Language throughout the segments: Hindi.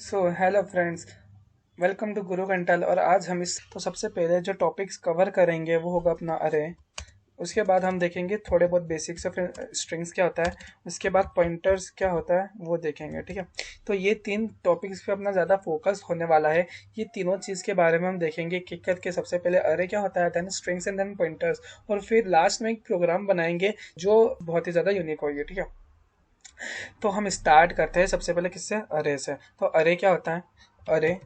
So hello friends, welcome to Guru Ghantal. और आज हम इस तो सबसे पहले जो टॉपिक्स कवर करेंगे वो होगा अपना अरे। उसके बाद हम देखेंगे थोड़े बहुत बेसिक्स ऑफ स्ट्रिंग्स क्या होता है। उसके बाद पॉइंटर्स क्या होता है वो देखेंगे, ठीक है। तो ये तीन टॉपिक्स पे अपना ज़्यादा फोकस होने वाला है। ये तीनों चीज़ के बारे में हम देखेंगे कि करके सबसे पहले अरे क्या होता है, then strings and then pointers. और फिर लास्ट में एक प्रोग्राम बनाएंगे जो बहुत ही ज़्यादा यूनिक होगी, ठीक है। तो हम स्टार्ट करते हैं सबसे पहले किससे, अरे से। तो अरे क्या होता है? अरे,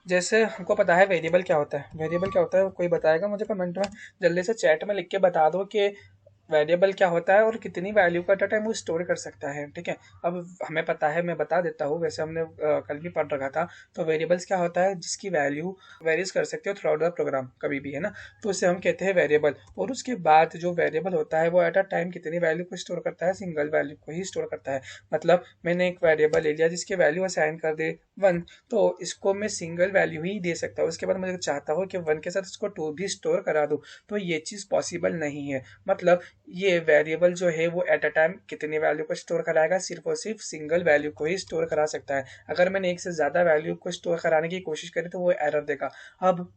जैसे हमको पता है वेरिएबल क्या होता है। वेरिएबल क्या होता है कोई बताएगा मुझे कमेंट में? जल्दी से चैट में लिख के बता दो कि वेरिएबल क्या होता है और कितनी वैल्यू का टाइम वो स्टोर कर सकता है, ठीक है। अब हमें पता है, मैं बता देता हूँ, वैसे हमने कल भी पढ़ रखा था। तो वेरिएबल्स क्या होता है, जिसकी वैल्यू वेरीज कर सकते हो थ्रू आउट द प्रोग्राम कभी भी, है ना। तो उसे हम कहते हैं वेरिएबल। और उसके बाद जो वेरिएबल होता है वो एट अ टाइम कितनी वैल्यू को स्टोर करता है, सिंगल वैल्यू को ही स्टोर करता है। मतलब मैंने एक वेरिएबल ले लिया जिसकी वैल्यू असाइन कर दे 1, तो इसको मैं सिंगल वैल्यू ही दे सकता हूँ। उसके बाद मुझे चाहता हूँ कि 1 के साथ इसको 2 भी स्टोर करा दूँ, तो ये चीज़ पॉसिबल नहीं है। मतलब ये वेरिएबल जो है वो एट अ टाइम कितनी वैल्यू को स्टोर कराएगा, सिर्फ और सिर्फ सिंगल वैल्यू को ही स्टोर करा सकता है। अगर मैंने एक से ज़्यादा वैल्यू को स्टोर कराने की कोशिश करी तो वो एरर देगा। अब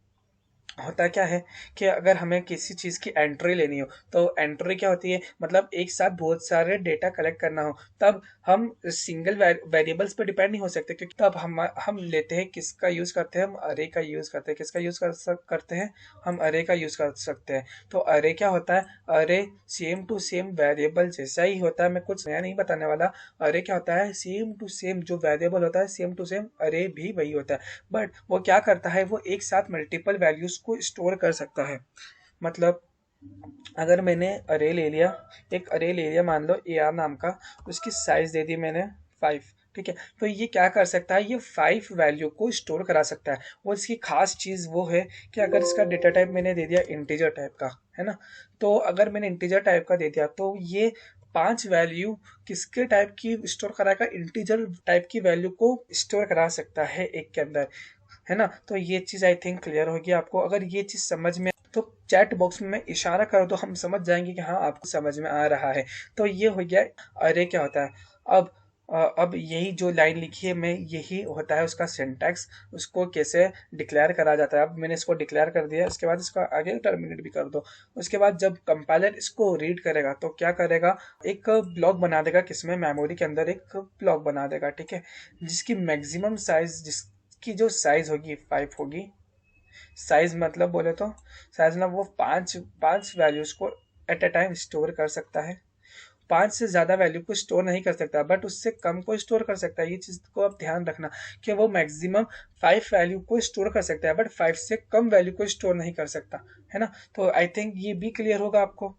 होता क्या है कि अगर हमें किसी चीज़ की एंट्री लेनी हो, तो एंट्री क्या होती है, मतलब एक साथ बहुत सारे डेटा कलेक्ट करना हो, तब हम सिंगल वेरिएबल्स पे डिपेंड नहीं हो सकते, क्योंकि तब हम लेते हैं, किसका यूज़ करते हैं, हम अरे का यूज़ करते हैं। किसका यूज़ करते हैं, हम अरे का यूज़ कर सकते हैं। तो अरे क्या होता है, अरे सेम टू सेम वेरिएबल जैसा ही होता है, मैं कुछ नया नहीं बताने वाला। अरे क्या होता है, सेम टू सेम जो वेरिएबल होता है सेम टू सेम अरे भी वही होता है। बट वो क्या करता है, वो एक साथ मल्टीपल वैल्यूज को स्टोर कर सकता है। मतलब अगर मैंने अरे ले लिया, एक अरे ले लिया मान लो ए आर नाम का, उसकी साइज दे दी मैंने 5, ठीक है। तो ये क्या कर सकता है, ये 5 वैल्यू को स्टोर करा सकता है। और इसकी खास चीज़ वो है कि अगर इसका डेटा टाइप मैंने दे दिया इंटीजर टाइप का, है ना। तो अगर मैंने इंटीजर टाइप का दे दिया तो ये 5 वैल्यू किसके टाइप की स्टोर कराएगा, इंटीजर टाइप की वैल्यू को स्टोर करा सकता है एक के अंदर, है ना। तो ये चीज़ आई थिंक क्लियर होगी आपको। अगर ये चीज़ समझ में तो चैट बॉक्स में मैं इशारा करूँ तो हम समझ जाएंगे कि हाँ आपको समझ में आ रहा है। तो ये हो गया अरे क्या होता है। अब अब यही जो लाइन लिखी है मैं, यही होता है उसका सिंटैक्स। उसको कैसे डिक्लेयर करा जाता है, अब मैंने इसको डिक्लेयर कर दिया, इसके बाद इसका आगे टर्मिनेट भी कर दो। उसके बाद जब कंपाइलर इसको रीड करेगा तो क्या करेगा, एक ब्लॉक बना देगा, किसमें, मेमोरी के अंदर एक ब्लॉक बना देगा, ठीक है। जिसकी मैक्सिमम साइज, जिसकी जो साइज होगी 5 होगी। साइज मतलब बोले तो, साइज मतलब वो पांच पांच वैल्यूज को एट अ टाइम स्टोर कर सकता है। 5 से ज़्यादा वैल्यू को स्टोर नहीं कर सकता, बट उससे कम को स्टोर कर सकता है। ये चीज़ को आप ध्यान रखना कि वो मैक्सिमम 5 वैल्यू को स्टोर कर सकता है, बट 5 से कम वैल्यू को स्टोर नहीं कर सकता, है ना। तो आई थिंक ये भी क्लियर होगा आपको।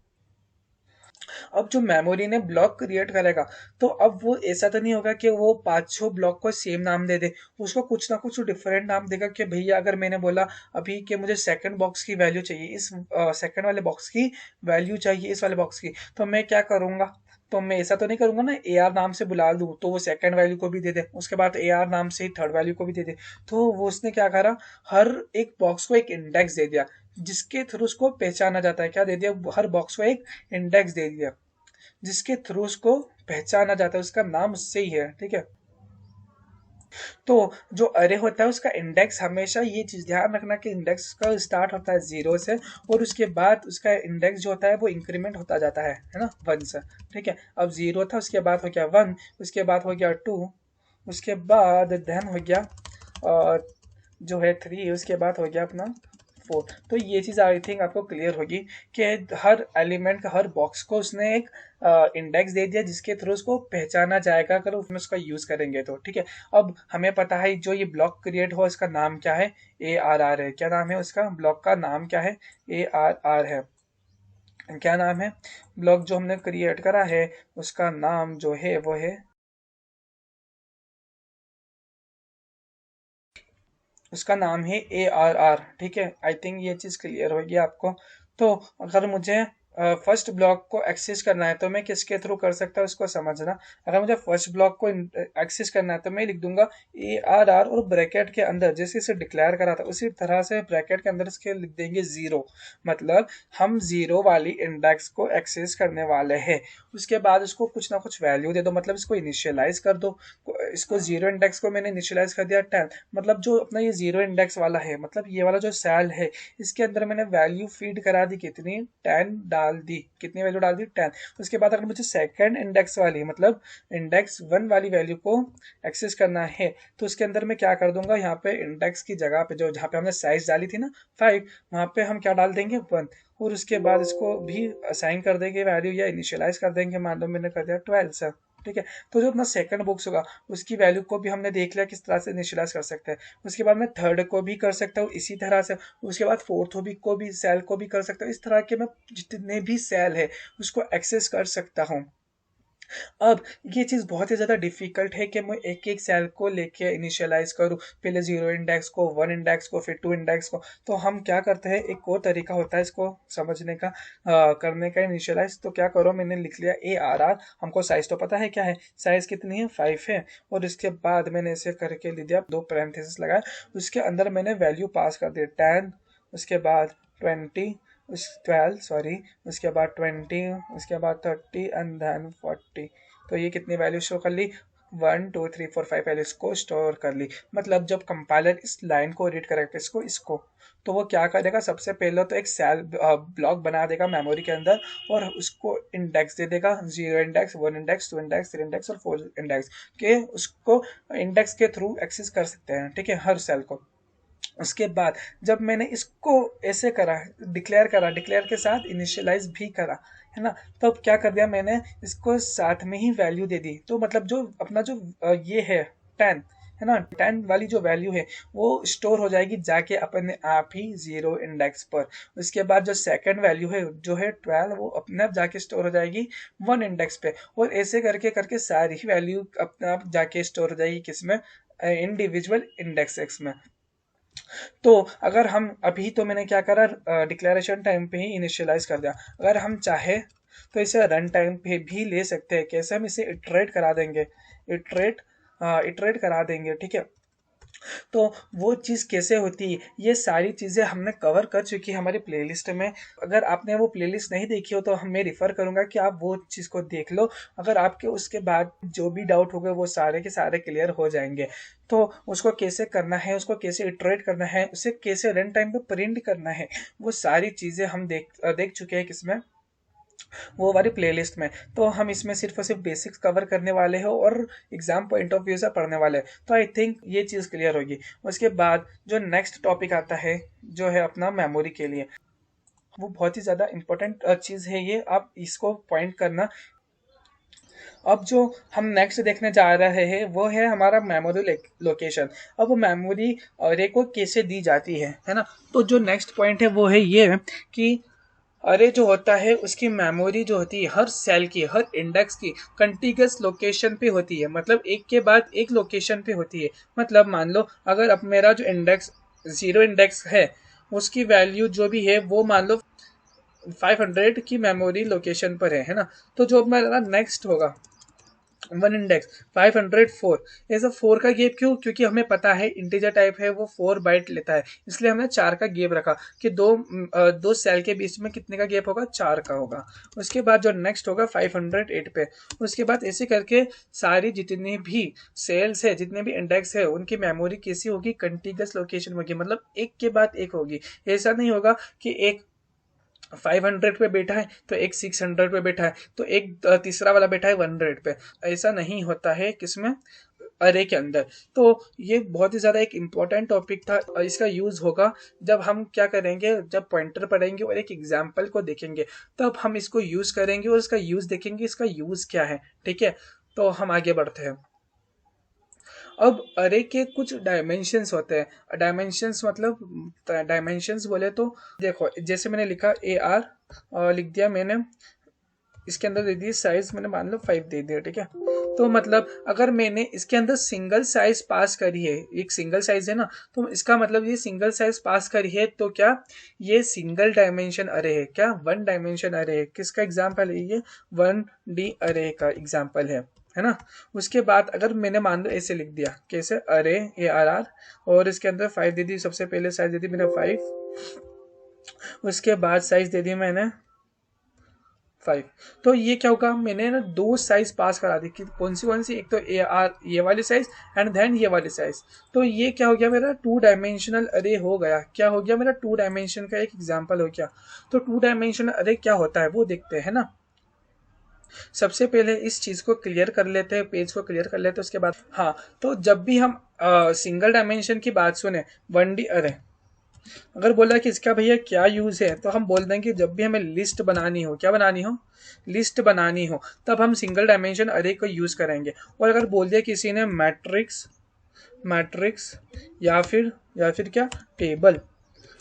अब जो मेमोरी ने ब्लॉक क्रिएट करेगा, तो अब वो ऐसा तो नहीं होगा कि वो पांचों ब्लॉक को सेम नाम दे दे। उसको कुछ ना कुछ डिफरेंट नाम देगा कि भैया अगर मैंने बोला अभी कि मुझे सेकंड बॉक्स की वैल्यू चाहिए, इस सेकंड वाले बॉक्स की वैल्यू चाहिए इस वाले बॉक्स की, तो मैं क्या करूंगा, तो मैं ऐसा तो नहीं करूंगा ना, ए आर नाम से बुला लूँ तो वो सेकंड वैल्यू को भी दे दे, उसके बाद ए आर नाम से ही थर्ड वैल्यू को भी दे दे। तो वो उसने क्या करा, हर एक बॉक्स को एक इंडेक्स दे दिया, जिसके थ्रू उसको पहचाना जाता है। क्या दे दिया, हर बॉक्स को एक इंडेक्स दे दिया, जिसके थ्रू उसको पहचाना जाता है, उसका नाम उससे ही है, ठीक है। तो जो अरे होता है उसका इंडेक्स, हमेशा ये चीज ध्यान रखना कि इंडेक्स का स्टार्ट होता है 0 से, और उसके बाद उसका इंडेक्स जो होता है वो इंक्रीमेंट होता जाता है ना, 1 से, ठीक है। अब 0 था, उसके बाद हो गया 1, उसके बाद हो गया 2, उसके बाद देन हो गया जो है 3, उसके बाद हो गया अपना 4। तो ये चीज़ आई थिंक आपको क्लियर होगी कि हर एलिमेंट का, हर बॉक्स को उसने एक इंडेक्स दे दिया जिसके थ्रू उसको पहचाना जाएगा अगर उसमें उसका यूज़ करेंगे तो, ठीक है। अब हमें पता है जो ये ब्लॉक क्रिएट हुआ इसका नाम क्या है, ए आर आर है। क्या नाम है उसका, ब्लॉक का नाम क्या है, ए आर आर है। क्या नाम है, ब्लॉक जो हमने क्रिएट करा है उसका नाम जो है वो है, उसका नाम है ए आर आर, ठीक है। आई थिंक ये चीज़ क्लियर होगी आपको। तो अगर मुझे फर्स्ट ब्लॉक को एक्सेस करना है तो मैं किसके थ्रू कर सकता हूँ उसको समझना। अगर मुझे फर्स्ट ब्लॉक को एक्सेस करना है तो मैं लिख दूंगा ARR और ब्रैकेट के अंदर जैसे इसे डिक्लेयर करा था उसी तरह से ब्रैकेट के अंदर इसके लिख देंगे 0। मतलब हम 0 वाली इंडेक्स को एक्सेस करने वाले हैं। उसके बाद उसको कुछ ना कुछ वैल्यू दे दो, मतलब इसको इनिशियलाइज कर दो। इसको 0 इंडेक्स को मैंने इनिशियलाइज कर दिया 10। मतलब जो अपना ये 0 इंडेक्स वाला है, मतलब ये वाला जो सेल है, इसके अंदर मैंने वैल्यू फीड करा दी कितनी, 10 डाल दी। कितनी वैल्यू डाल दी, 10। उसके बाद अगर मुझे सेकंड इंडेक्स वाली मतलब इंडेक्स 1 वाली वैल्यू को एक्सेस करना है तो उसके अंदर मैं क्या कर दूंगा, यहाँ पे इंडेक्स की जगह पे जो जहाँ पे हमने साइज डाली थी ना 5, वहाँ पे हम क्या डाल देंगे 1। और उसके बाद इसको भी असाइन कर देंगे वैल्यू या इनिशियलाइज कर देंगे। मान लो मैंने कर दिया 12 सर, ठीक है। तो जो अपना सेकंड बॉक्स होगा उसकी वैल्यू को भी हमने देख लिया किस तरह से इनिशियलाइज कर सकते हैं। उसके बाद मैं थर्ड को भी कर सकता हूँ इसी तरह से। उसके बाद फोर्थ भी को भी सेल को भी कर सकता हूँ। इस तरह के मैं जितने भी सेल है उसको एक्सेस कर सकता हूँ। अब ये चीज़ बहुत ही ज़्यादा डिफिकल्ट है कि मैं एक एक सेल को लेके इनिशियलाइज करूँ, पहले 0 इंडेक्स को, 1 इंडेक्स को, फिर 2 इंडेक्स को। तो हम क्या करते हैं, एक और तरीका होता है इसको समझने का, करने का इनिशियलाइज। तो क्या करो, मैंने लिख लिया ARR। हमको साइज तो पता है क्या है, साइज कितनी है 5 है। और इसके बाद मैंने ऐसे करके लिख दिया, 2 पैरेंथेसिस लगाया। उसके अंदर मैंने वैल्यू पास कर दी 10, उसके बाद 20, 12 सॉरी, उसके बाद 20, उसके बाद 30 एंड देन 40। तो ये कितनी वैल्यू शो कर ली, 1 2 3 4 5 वैल्यूज को स्टोर कर ली। मतलब जब कंपाइलर इस लाइन को रीड करेगा इसको तो वो क्या करेगा, सबसे पहले तो एक सेल ब्लॉक बना देगा मेमोरी के अंदर और उसको इंडेक्स दे देगा, 0 इंडेक्स, 1 इंडेक्स, 2 इंडेक्स, 3 इंडेक्स और 4 इंडेक्स के। उसको इंडेक्स के थ्रू एक्सेस कर सकते हैं, ठीक है, हर सेल को। उसके बाद जब मैंने इसको ऐसे करा, डिक्लेयर के साथ इनिशियलाइज भी करा, है ना, तब तो क्या कर दिया मैंने, इसको साथ में ही वैल्यू दे दी। तो मतलब जो अपना जो ये है 10, है ना, 10 वाली जो वैल्यू है वो स्टोर हो जाएगी जाके अपने आप ही 0 इंडेक्स पर। उसके बाद जो सेकंड वैल्यू है जो है 12, वो अपने आप जाके स्टोर हो जाएगी 1 इंडेक्स पे। और ऐसे करके करके सारी वैल्यू अपने आप जाके स्टोर हो जाएगी किसमें, इंडिविजुअल इंडेक्सेस में। तो अगर हम अभी, तो मैंने क्या करा, डिक्लेरेशन टाइम पे ही इनिशियलाइज कर दिया। अगर हम चाहे तो इसे रन टाइम पे भी ले सकते हैं। कैसे, हम इसे इटरेट करा देंगे, इटरेट इटरेट करा देंगे, ठीक है। तो वो चीज़ कैसे होती है, ये सारी चीज़ें हमने कवर कर चुकी है हमारी प्लेलिस्ट में। अगर आपने वो प्लेलिस्ट नहीं देखी हो तो हम मैं रिफ़र करूँगा कि आप वो चीज़ को देख लो। अगर आपके उसके बाद जो भी डाउट हो गए वो सारे के सारे क्लियर हो जाएंगे। तो उसको कैसे करना है, उसको कैसे इटरेट करना है, उसे कैसे रन टाइम पे प्रिंट करना है, वो सारी चीज़ें हम देख चुके हैं किसमें, वो हमारी प्लेलिस्ट में। तो हम इसमें सिर्फ और सिर्फ बेसिक्स कवर करने वाले हैं और एग्जाम पॉइंट ऑफ व्यू से पढ़ने वाले हैं। तो आई थिंक ये चीज़ क्लियर होगी। उसके बाद जो नेक्स्ट टॉपिक आता है जो है अपना मेमोरी के लिए, वो बहुत ही ज़्यादा इंपॉर्टेंट चीज़ है, ये आप इसको पॉइंट करना। अब जो हम नेक्स्ट देखने जा रहे हैं वो है हमारा मेमोरी लोकेशन। अब वो मेमोरी अरे को कैसे दी जाती है ना। तो जो नेक्स्ट पॉइंट है वो है ये कि अरे जो होता है उसकी मेमोरी जो होती है हर सेल की, हर इंडेक्स की कंटिगस लोकेशन पे होती है। मतलब एक के बाद एक लोकेशन पे होती है। मतलब मान लो अगर अब मेरा जो इंडेक्स 0 इंडेक्स है उसकी वैल्यू जो भी है वो मान लो 500 की मेमोरी लोकेशन पर है ना। तो जो मेरा नेक्स्ट होगा 1 इंडेक्स 504, ऐसा 4 का गैप क्यों, क्योंकि हमें पता है इंटीजर टाइप है वो 4 बाइट लेता है, इसलिए हमने 4 का गैप रखा कि दो सेल के बीच में कितने का गैप होगा, 4 का होगा। उसके बाद जो नेक्स्ट होगा 508 पे। उसके बाद ऐसे करके सारी जितनी भी सेल्स है, जितने भी इंडेक्स है, उनकी मेमोरी कैसी होगी, कंटिगस लोकेशन होगी, मतलब एक के बाद एक होगी। ऐसा नहीं होगा कि एक 500 पे बैठा है तो एक 600 पे बैठा है तो एक तीसरा वाला बैठा है 100 पे। ऐसा नहीं होता है किसमें, अरे के अंदर। तो ये बहुत ही ज़्यादा एक इम्पोर्टेंट टॉपिक था। इसका यूज़ होगा जब हम क्या करेंगे, जब पॉइंटर पढ़ेंगे और एक एग्जाम्पल को देखेंगे तब हम इसको यूज़ करेंगे और इसका यूज़ देखेंगे, इसका यूज़ क्या है, ठीक है। तो हम आगे बढ़ते हैं। अब अरे के कुछ डायमेंशंस होते हैं। डायमेंशंस मतलब, डायमेंशंस बोले तो देखो, जैसे मैंने लिखा AR लिख दिया मैंने, इसके अंदर दे दी साइज मैंने मान लो 5 दे दिया, ठीक है। तो मतलब अगर मैंने इसके अंदर सिंगल साइज पास करी है, एक सिंगल साइज है ना, तो इसका मतलब ये सिंगल साइज पास करी है, तो क्या ये सिंगल डायमेंशन अरे है, क्या वन डायमेंशन अरे है। किसका एग्जांपल है ये? 1D अरे का एग्जांपल है ना। उसके बाद अगर मैंने मान लो ऐसे लिख दिया, कैसे, अरे ARR, और इसके अंदर 5 दे दी, सबसे पहले साइज दे दी मैंने 5, उसके बाद साइज दे दी मैंने 5। तो ये क्या होगा, मैंने ना दो साइज पास करा दी कि कौन सी, एक तो ये वाली साइज एंड देन ये वाली साइज। तो ये क्या हो गया, मेरा 2 डायमेंशनल अरे हो गया। क्या हो गया, मेरा 2 डायमेंशन का एक एग्जांपल हो गया। तो 2 डायमेंशनल अरे क्या होता है वो देखते हैं ना। सबसे पहले इस चीज को क्लियर कर लेते हैं, पेज को क्लियर कर लेते हैं, उसके बाद हाँ, तो जब भी हम सिंगल डायमेंशन की बात सुने, 1D अरे, अगर बोला कि इसका भैया क्या यूज है, तो हम बोल देंगे जब भी हमें लिस्ट बनानी हो, क्या बनानी हो, लिस्ट बनानी हो, तब हम सिंगल डायमेंशन अरे को यूज करेंगे। और अगर बोल दिया किसी ने मैट्रिक्स, मैट्रिक्स या फिर क्या, टेबल,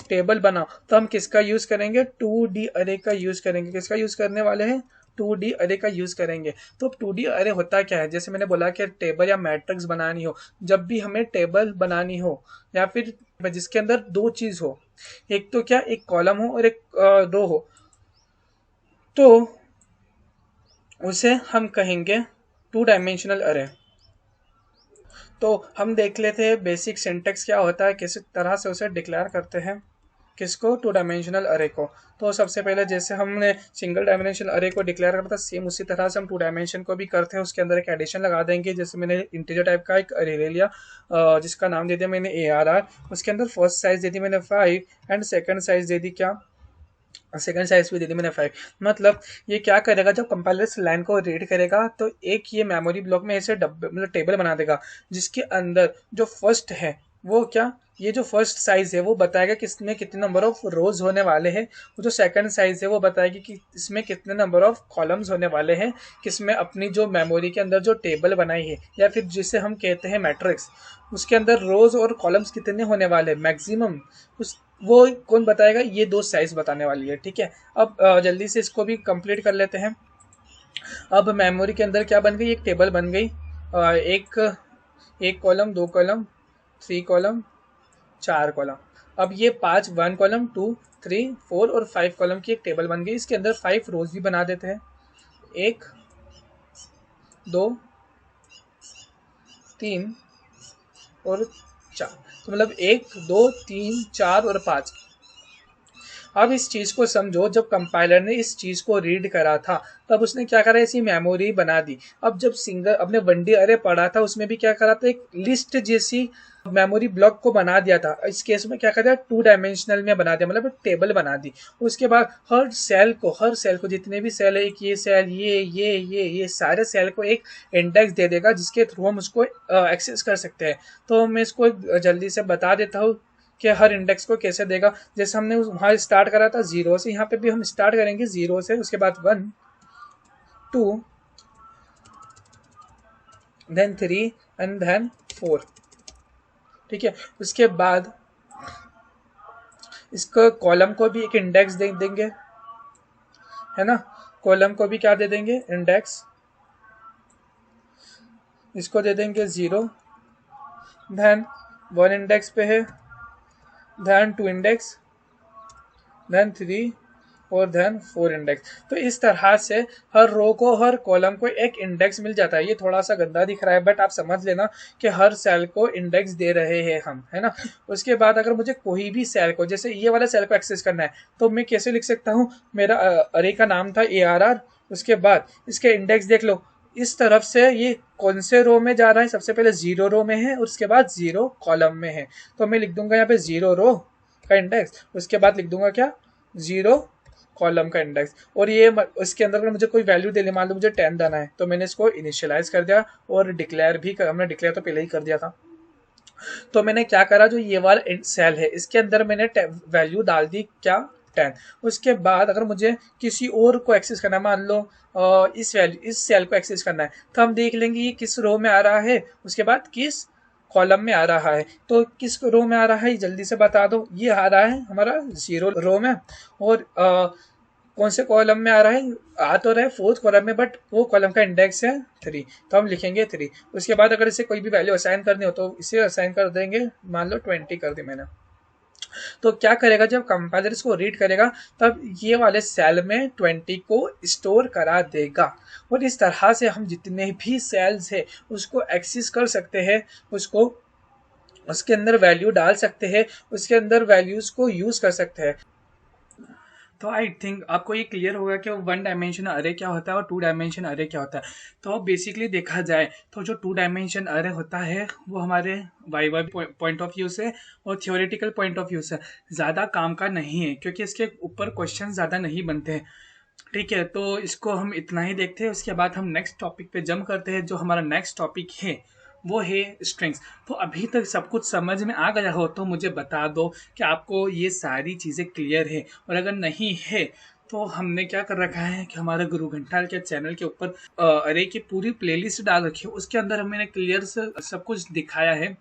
टेबल बनाओ, तो हम किसका यूज करेंगे, 2D अरे का यूज करेंगे। किसका यूज करने वाले हैं, 2D अरे का यूज करेंगे। तो 2D अरे होता क्या है, जैसे मैंने बोला कि टेबल या मैट्रिक्स बनानी हो, जब भी हमें टेबल बनानी हो या फिर जिसके अंदर दो चीज हो, एक तो क्या, एक कॉलम हो और एक रो हो, तो उसे हम कहेंगे 2 डायमेंशनल अरे। तो हम देख लेते हैं बेसिक सिंटेक्स क्या होता है, किस तरह से उसे डिक्लेयर करते हैं, किसको, 2 डायमेंशनल अरे को। तो सबसे पहले जैसे हमने सिंगल डायमेंशनल अरे को डिक्लेयर करता, सेम उसी तरह से हम 2 डायमेंशन को भी करते हैं। उसके अंदर एक एडिशन लगा देंगे। जैसे मैंने इंटीजर टाइप का एक अरे ले लिया, जिसका नाम दे दिया मैंने ARR। उसके अंदर फर्स्ट साइज दे दी मैंने 5 एंड सेकंड साइज दे दी क्या, सेकंड साइज भी दे दी मैंने 5। मतलब ये क्या करेगा, जब कंपाइलर इस लाइन को रीड करेगा तो एक ये मेमोरी ब्लॉक में ऐसे डब्बे, मतलब टेबल बना देगा, जिसके अंदर जो फर्स्ट है वो क्या, ये जो फर्स्ट साइज है वो बताएगा कि इसमें कितने नंबर ऑफ रोज होने वाले हैं। वो जो सेकंड साइज है वो बताएगी कि इसमें कितने नंबर ऑफ कॉलम्स होने वाले हैं, किसमें अपनी जो मेमोरी के अंदर जो टेबल बनाई है या फिर जिसे हम कहते हैं मैट्रिक्स, उसके अंदर रोज और कॉलम्स कितने होने वाले मैक्सिमम, उस वो कौन बताएगा, ये दो साइज बताने वाली है। ठीक है, अब जल्दी से इसको भी कंप्लीट कर लेते हैं। अब मेमोरी के अंदर क्या बन गई, एक टेबल बन गई, एक एक कॉलम, दो कॉलम, 3 कॉलम, 4 कॉलम। अब ये 5, 1 कॉलम, 2, 3, 4 और 5 कॉलम की एक टेबल बन गई। इसके अंदर 5 रोज भी बना देते हैं, 1, 2, 3 और 4। तो मतलब 1, 2, 3, 4 और 5। अब इस चीज को समझो, जब कंपाइलर ने इस चीज को रीड करा था तब उसने क्या करा, ऐसी मेमोरी बना दी। अब जब सिंगल अपने 1D अरे पढ़ा था उसमें भी क्या करा था, एक लिस्ट जैसी मेमोरी ब्लॉक को बना दिया था। इस केस में क्या करा, 2 डायमेंशनल में बना दिया, मतलब एक टेबल बना दी। उसके बाद हर सेल को जितने भी सेल है, एक ये सेल, ये सारे सेल को एक इंडेक्स दे देगा, जिसके थ्रू हम उसको एक्सेस कर सकते हैं। तो मैं इसको जल्दी से बता देता हूँ कि हर इंडेक्स को कैसे देगा। जैसे हमने वहां स्टार्ट करा था 0 से, यहाँ पे भी हम स्टार्ट करेंगे 0 से, उसके बाद 1, 2, देन 3 एंड देन 4। ठीक है, उसके बाद इसको कॉलम को भी एक इंडेक्स दे देंगे, है ना। कॉलम को भी क्या दे देंगे, इंडेक्स, इसको दे देंगे 0, देन 1 इंडेक्स पे है, देन 2 इंडेक्स, देन 3 और देन 4 इंडेक्स। तो इस तरह से हर रो को, हर कॉलम को एक इंडेक्स मिल जाता है। ये थोड़ा सा गंदा दिख रहा है, बट आप समझ लेना कि हर सेल को इंडेक्स दे रहे हैं हम, है ना। उसके बाद अगर मुझे कोई भी सेल को, जैसे ये वाला सेल को एक्सेस करना है, तो मैं कैसे लिख सकता हूँ, मेरा अरे का नाम था ARR, उसके बाद इसके इंडेक्स देख लो, इस तरफ से ये कौन से रो में जा रहा है, सबसे पहले 0 रो में है और उसके बाद 0 कॉलम में है। तो मैं लिख दूंगा यहाँ पे 0 रो का इंडेक्स, उसके बाद लिख दूंगा क्या, 0 कॉलम का इंडेक्स। और ये इसके अंदर अगर मुझे कोई वैल्यू देनी, मान लो मुझे 10 देना है, तो मैंने इसको इनिशियलाइज कर दिया और डिक्लेयर भी हमने डिक्लेयर तो पहले ही कर दिया था। तो मैंने क्या करा, जो ये वाला सेल है इसके अंदर मैंने वैल्यू डाल दी क्या, 10। उसके बाद अगर मुझे किसी और को एक्सेस करना है, मान लो इस सेल को एक्सेस करना है, तो हम देख लेंगे ये किस रो में आ रहा है, उसके बाद किस कॉलम में आ रहा है। तो किस रो में आ रहा है जल्दी से बता दो, ये आ रहा है हमारा 0 रो में, और कौन से कॉलम में आ रहा है, आ तो रहा है फोर्थ कॉलम में, बट वो कॉलम का इंडेक्स है 3, तो हम लिखेंगे 3। उसके बाद अगर इसे कोई भी वैल्यू असाइन करनी हो तो इसे असाइन कर देंगे, मान लो 20 कर दी मैंने। तो क्या करेगा, जब कंपाइलर इसको रीड करेगा तब ये वाले सेल में 20 को स्टोर करा देगा, और इस तरह से हम जितने भी सेल्स है उसको एक्सेस कर सकते हैं, उसको उसके अंदर वैल्यू डाल सकते हैं, उसके अंदर वैल्यूज को यूज कर सकते हैं। तो आई थिंक आपको ये क्लियर होगा कि वन डायमेंशन अरे क्या होता है और टू डायमेंशन अरे क्या होता है। तो बेसिकली देखा जाए तो जो टू डायमेंशन अरे होता है वो हमारे वाइवा पॉइंट ऑफ व्यू से और थियोरेटिकल पॉइंट ऑफ व्यू से ज़्यादा काम का नहीं है, क्योंकि इसके ऊपर क्वेश्चन ज़्यादा नहीं बनते हैं। ठीक है, तो इसको हम इतना ही देखते हैं। उसके बाद हम नेक्स्ट टॉपिक पे जंप करते हैं। जो हमारा नेक्स्ट टॉपिक है वो है स्ट्रिंग्स। तो अभी तक सब कुछ समझ में आ गया हो तो मुझे बता दो कि आपको ये सारी चीज़ें क्लियर है, और अगर नहीं है तो हमने क्या कर रखा है कि हमारे गुरु घंटाल के चैनल के ऊपर अरे की पूरी प्लेलिस्ट डाल रखी है, उसके अंदर हमने क्लियर से सब कुछ दिखाया है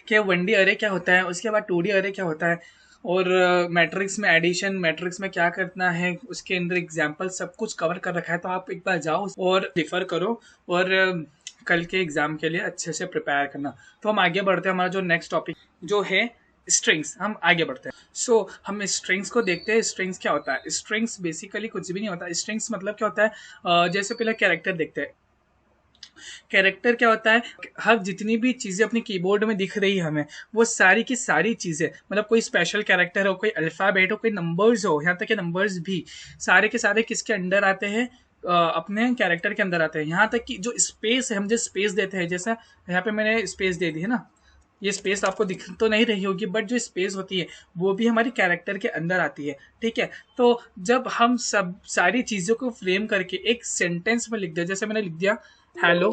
कि 1D अरे क्या होता है, उसके बाद 2D अरे क्या होता है, और मैट्रिक्स में एडिशन, मैट्रिक्स में क्या करना है, उसके अंदर एग्जाम्पल सब कुछ कवर कर रखा है। तो आप एक बार जाओ और डिफर करो, और कल के एग्जाम के लिए अच्छे से प्रिपेयर करना। तो हम आगे बढ़ते हैं, हमारा जो नेक्स्ट टॉपिक जो है स्ट्रिंग्स, हम आगे बढ़ते हैं। हम स्ट्रिंग्स को देखते हैं। स्ट्रिंग्स क्या होता है? स्ट्रिंग्स बेसिकली कुछ भी नहीं होता। स्ट्रिंग्स मतलब क्या होता है, जैसे पहले कैरेक्टर देखते हैं। कैरेक्टर क्या होता है, हर जितनी भी चीज़ें अपनी कीबोर्ड में दिख रही है हमें, वो सारी की सारी चीज़ें, मतलब कोई स्पेशल कैरेक्टर हो, कोई अल्फ़ाबेट हो, कोई नंबर्स हो, यहाँ तक कि नंबर्स भी सारे के सारे किसके अंडर आते हैं, अपने कैरेक्टर के अंदर आते हैं। यहाँ तक कि जो स्पेस है, हम जो स्पेस देते हैं, जैसा यहाँ पे मैंने स्पेस दे दी है ना, ये स्पेस आपको दिख तो नहीं रही होगी, बट जो स्पेस होती है वो भी हमारी कैरेक्टर के अंदर आती है। ठीक है, तो जब हम सब सारी चीज़ों को फ्रेम करके एक सेंटेंस में लिख दिया, जैसे मैंने लिख दिया हेलो,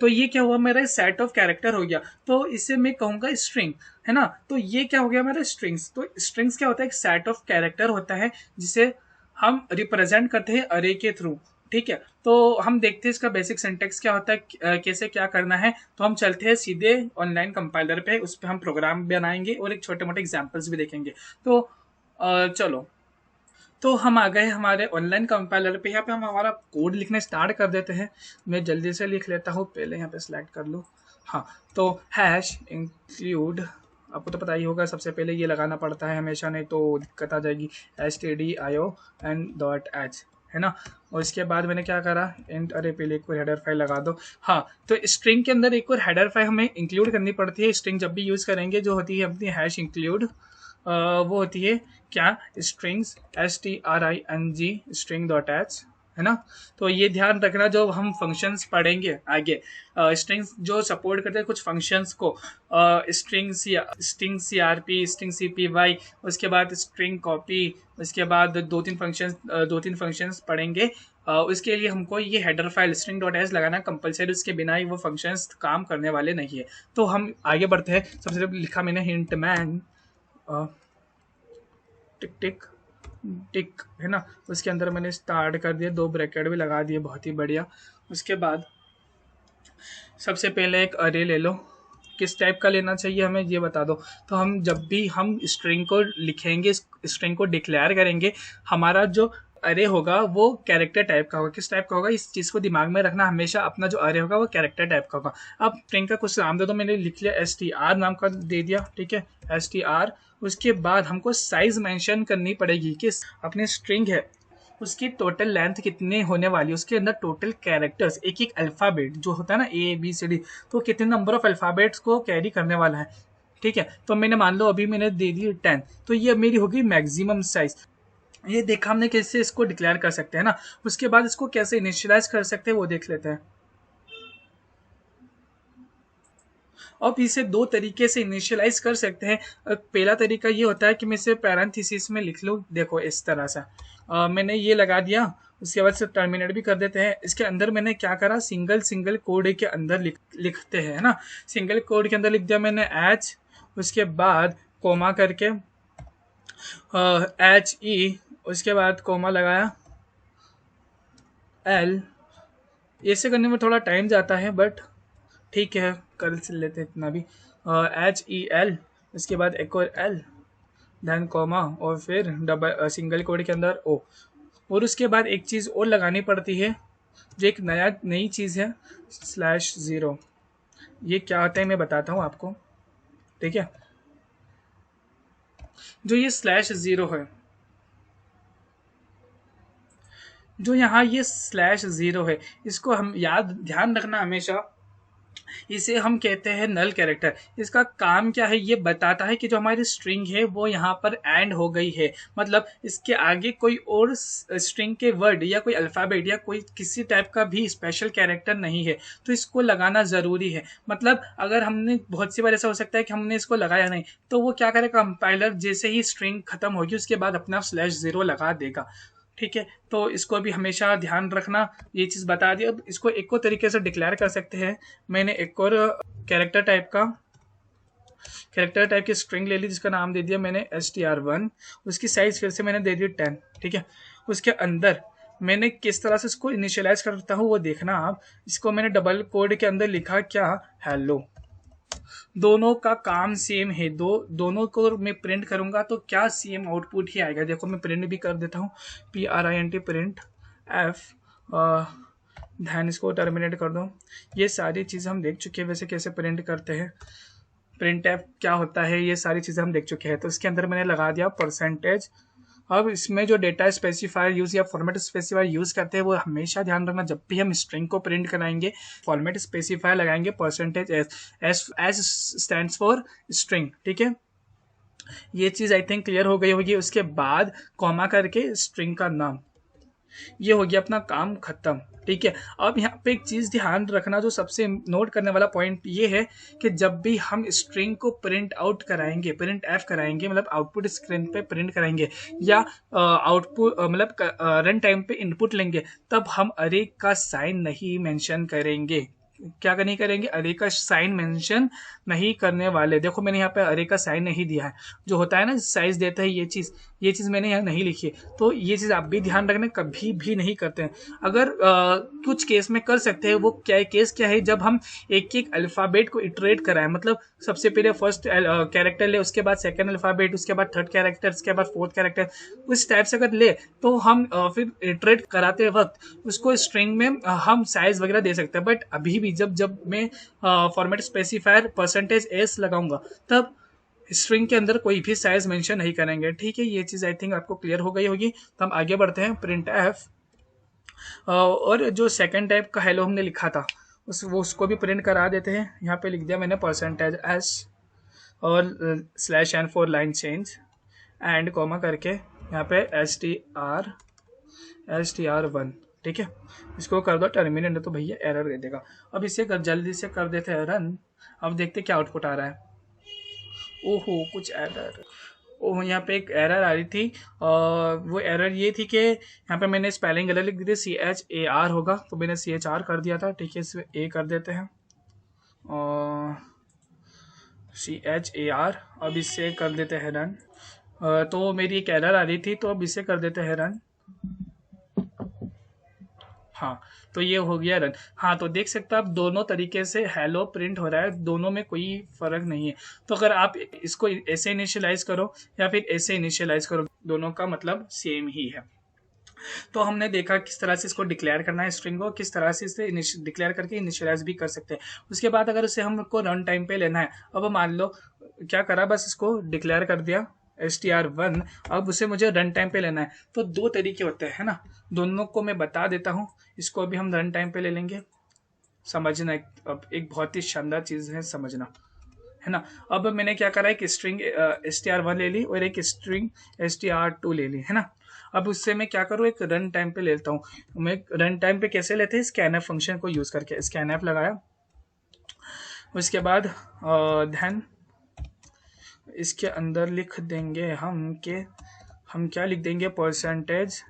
तो ये क्या हुआ, मेरा सेट ऑफ कैरेक्टर हो गया, तो इसे मैं कहूंगा स्ट्रिंग, है ना। तो ये क्या हो गया मेरा स्ट्रिंग्स। तो स्ट्रिंग्स क्या होता है, एक सेट ऑफ कैरेक्टर होता है जिसे हम रिप्रेजेंट करते हैं अरे के थ्रू। ठीक है, तो हम देखते हैं इसका बेसिक सिंटेक्स क्या होता है, कैसे क्या करना है। तो हम चलते हैं सीधे ऑनलाइन कंपाइलर पे, उस पर हम प्रोग्राम बनाएंगे और एक छोटे मोटे एग्जाम्पल्स भी देखेंगे। तो चलो, तो हम आ गए हमारे ऑनलाइन कंपाइलर पे। यहाँ पे हम हमारा कोड लिखने स्टार्ट कर देते हैं। मैं जल्दी से लिख लेता हूँ, पहले यहाँ पे सिलेक्ट कर लो। हाँ, तो हैश इंक्लूड, आपको तो पता ही होगा, सबसे पहले ये लगाना पड़ता है हमेशा, नहीं तो दिक्कत आ जाएगी। stdio.n.h, है ना। और इसके बाद मैंने क्या करा, इंट अरे पहले एक और हेडर फाइल लगा दो। हाँ, तो स्ट्रिंग के अंदर एक और हेडर फाइल हमें इंक्लूड करनी पड़ती है। स्ट्रिंग जब भी यूज़ करेंगे, जो होती है अपनी हैश इंक्लूड, वो होती है क्या, strings string string dot H, है ना। तो ये ध्यान रखना, जो हम फंक्शंस पढ़ेंगे आगे, स्ट्रिंग्स जो सपोर्ट करते हैं कुछ फंक्शंस को, स्ट्रिंग CRP, स्ट्रिंग CPY, उसके बाद स्ट्रिंग कॉपी, उसके बाद दो तीन फंक्शंस पढ़ेंगे। उसके लिए हमको ये header file string dot H लगाना कंपलसरी, उसके बिना ही वो फंक्शंस काम करने वाले नहीं है। तो हम आगे बढ़ते हैं। सबसे पहले लिखा मैंने हिंट मैन टिक टिक टिक, है ना। उसके अंदर मैंने स्टार्ट कर दिया, 2 ब्रैकेट भी लगा दिए, बहुत ही बढ़िया। उसके बाद सबसे पहले एक अरे ले लो। किस टाइप का लेना चाहिए हमें ये बता दो। तो हम जब भी हम स्ट्रिंग को लिखेंगे, स्ट्रिंग को डिक्लेयर करेंगे, हमारा जो अरे होगा वो कैरेक्टर टाइप का होगा। किस टाइप का होगा, इस चीज़ को दिमाग में रखना हमेशा। अपना जो अरे होगा वो कैरेक्टर टाइप का होगा। अब स्ट्रिंग का कुछ नाम दे दो, मैंने लिख लिया str नाम का दे दिया। ठीक है, str। उसके बाद हमको साइज मेंशन करनी पड़ेगी कि अपनी स्ट्रिंग है उसकी टोटल लेंथ कितनी होने वाली है, उसके अंदर टोटल कैरेक्टर्स, एक एक अल्फ़ाबेट जो होता है ना ABCD, तो कितने नंबर ऑफ अल्फ़ाबेट्स को कैरी करने वाला है। ठीक है, तो मैंने मान लो अभी मैंने दे दी 10, तो ये मेरी होगी मैक्सिमम साइज। ये देखा हमने कैसे इसको डिक्लेयर कर सकते हैं ना। उसके बाद इसको कैसे इनिशियलाइज कर सकते हैं वो देख लेते हैं। अब इसे 2 तरीके से इनिशियलाइज कर सकते हैं। पहला तरीका ये होता है कि मैं इसे पैरेंथेसिस में लिख लूँ। देखो इस तरह से मैंने ये लगा दिया। उसके बाद से टर्मिनेट भी कर देते हैं। इसके अंदर मैंने क्या करा, सिंगल कोड के अंदर लिखते हैं, है ना। सिंगल कोड के अंदर लिख दिया मैंने एच, उसके बाद कोमा करके HE, उसके बाद कोमा लगाया L। ऐसे करने में थोड़ा टाइम जाता है, बट ठीक है कर लेते हैं इतना भी। HEL, उसके बाद एक और L, देन कॉमा और फिर डबल सिंगल कोड के अंदर ओ। और उसके बाद एक चीज़ और लगानी पड़ती है जो एक नई चीज़ है, /0। ये क्या होता है मैं बताता हूँ आपको, ठीक है। जो ये /0 है, जो यहाँ ये /0 है, इसको हम ध्यान रखना हमेशा। इसे हम कहते हैं नल कैरेक्टर। इसका काम क्या है, ये बताता है कि जो हमारी स्ट्रिंग है वो यहाँ पर एंड हो गई है, मतलब इसके आगे कोई और स्ट्रिंग के वर्ड या कोई अल्फ़ाबेट या कोई किसी टाइप का भी स्पेशल कैरेक्टर नहीं है, तो इसको लगाना ज़रूरी है। मतलब अगर हमने बहुत सी बार ऐसा हो सकता है कि हमने इसको लगाया नहीं, तो वो क्या करेगा, कंपाइलर जैसे ही स्ट्रिंग खत्म होगी उसके बाद अपना /0 लगा देगा, ठीक है। तो इसको भी हमेशा ध्यान रखना, ये चीज़ बता दी। अब इसको एक और तरीके से डिक्लेयर कर सकते हैं। मैंने एक और कैरेक्टर टाइप की स्ट्रिंग ले ली जिसका नाम दे दिया मैंने str1। उसकी साइज फिर से मैंने दे दी 10, ठीक है। उसके अंदर मैंने किस तरह से इसको इनिशियलाइज करता हूँ वो देखना आप। इसको मैंने डबल कोड के अंदर लिखा क्या, हेलो। दोनों का काम सेम है, दोनों को मैं प्रिंट करूंगा तो क्या सेम आउटपुट ही आएगा। देखो मैं प्रिंट भी कर देता हूँ, print प्रिंट f, ध्यान इसको टर्मिनेट कर दो। ये सारी चीज़ें हम देख चुके हैं वैसे कैसे प्रिंट करते हैं, प्रिंट एफ क्या होता है, ये सारी चीज़ें हम देख चुके हैं। तो इसके अंदर मैंने लगा दिया %। अब इसमें जो डेटा स्पेसिफायर यूज़ या फॉर्मेट स्पेसिफायर यूज़ करते हैं वो हमेशा ध्यान रखना, जब भी हम स्ट्रिंग को प्रिंट कराएंगे फॉर्मेट स्पेसिफायर लगाएंगे %s, S stands for string, ठीक है। ये चीज़ आई थिंक क्लियर हो गई होगी। उसके बाद कॉमा करके स्ट्रिंग का नाम, ये हो गया अपना काम खत्म, ठीक है। अब यहाँ पे एक चीज़ ध्यान रखना, जो सबसे नोट करने वाला पॉइंट ये है कि जब भी हम स्ट्रिंग को प्रिंट आउट कराएंगे, प्रिंट एफ कराएंगे, मतलब आउटपुट स्क्रीन पे प्रिंट कराएंगे या आउटपुट मतलब रन टाइम पे इनपुट लेंगे, तब हम अरे का साइन नहीं मेंशन करेंगे। क्या नहीं करेंगे, अरे का साइन मेंशन नहीं करने वाले। देखो मैंने यहाँ पे अरे का साइन नहीं दिया है, जो होता है ना साइज देता है, ये चीज़ मैंने यहाँ नहीं लिखी है। तो ये चीज़ आप भी ध्यान रखना, कभी भी नहीं करते हैं। अगर कुछ केस में कर सकते हैं, वो क्या है, केस क्या है, जब हम एक एक अल्फ़ाबेट को इटरेट कराएं, मतलब सबसे पहले फर्स्ट कैरेक्टर ले, उसके बाद सेकंड अल्फ़ाबेट, उसके बाद थर्ड कैरेक्टर, उसके बाद फोर्थ कैरेक्टर, उस टाइप से अगर ले तो हम फिर इटरेट कराते वक्त उसको स्ट्रिंग में हम साइज वगैरह दे सकते हैं। बट अभी भी जब मैं फॉर्मेट स्पेसिफायर %s लगाऊंगा, तब स्ट्रिंग के अंदर कोई भी साइज मेंशन नहीं करेंगे, ठीक है। ये चीज़ आई थिंक आपको क्लियर हो गई होगी। तो हम आगे बढ़ते हैं, प्रिंट एफ। और जो सेकंड टाइप का हेलो हमने लिखा था उसको भी प्रिंट करा देते हैं। यहाँ पे लिख दिया मैंने %s और /n for line change and comma करके यहाँ पे str1, ठीक है। इसको कर दो टर्मिनेट, तो भैया एरर दे देगा। अब इसे जल्दी से कर देते हैं रन। अब देखते क्या आउटपुट आ रहा है। ओहो, कुछ एरर, ओह यहाँ पे एक एरर आ रही थी। वो एरर ये थी कि यहाँ पे मैंने स्पेलिंग गलत लिख दी थी, CHAR होगा तो मैंने CHR कर दिया था, ठीक है। इसमें ए कर देते हैं CHAR। अब इससे कर देते हैं रन। तो मेरी एक एरर आ रही थी, तो अब इसे कर देते हैं रन। हाँ, तो ये हो गया रन। हाँ, तो देख सकते हैं आप दोनों तरीके से हेलो प्रिंट हो रहा है, दोनों में कोई फर्क नहीं है। तो अगर आप इसको ऐसे इनिशियलाइज करो या फिर ऐसे इनिशियलाइज करो, दोनों का मतलब सेम ही है। तो हमने देखा किस तरह से इसको डिक्लेयर करना है स्ट्रिंग को, किस तरह से इसे डिक्लेयर करके इनिशियलाइज भी कर सकते हैं। उसके बाद अगर उसे हमको रन टाइम पे लेना है, अब मान लो क्या करा, बस इसको डिक्लेयर कर दिया str1। अब उसे मुझे रन टाइम पे लेना है, तो दो तरीके होते हैं ना, दोनों को मैं बता देता हूँ। इसको भी हम रन टाइम पे ले लेंगे, समझना। अब एक बहुत ही शानदार चीज़ है, समझना है ना। अब मैंने क्या करा, एक स्ट्रिंग str1 ले ली और एक स्ट्रिंग str2 ले ली, है ना। अब उससे मैं क्या करूँ, एक रन टाइम पे लेता हूँ। मैं रन टाइम पे कैसे लेते हैं, स्कैनएफ फंक्शन को यूज़ करके स्कैनएफ लगाया। उसके बाद ध्यान इसके अंदर लिख देंगे हम क्या लिख देंगे, %s,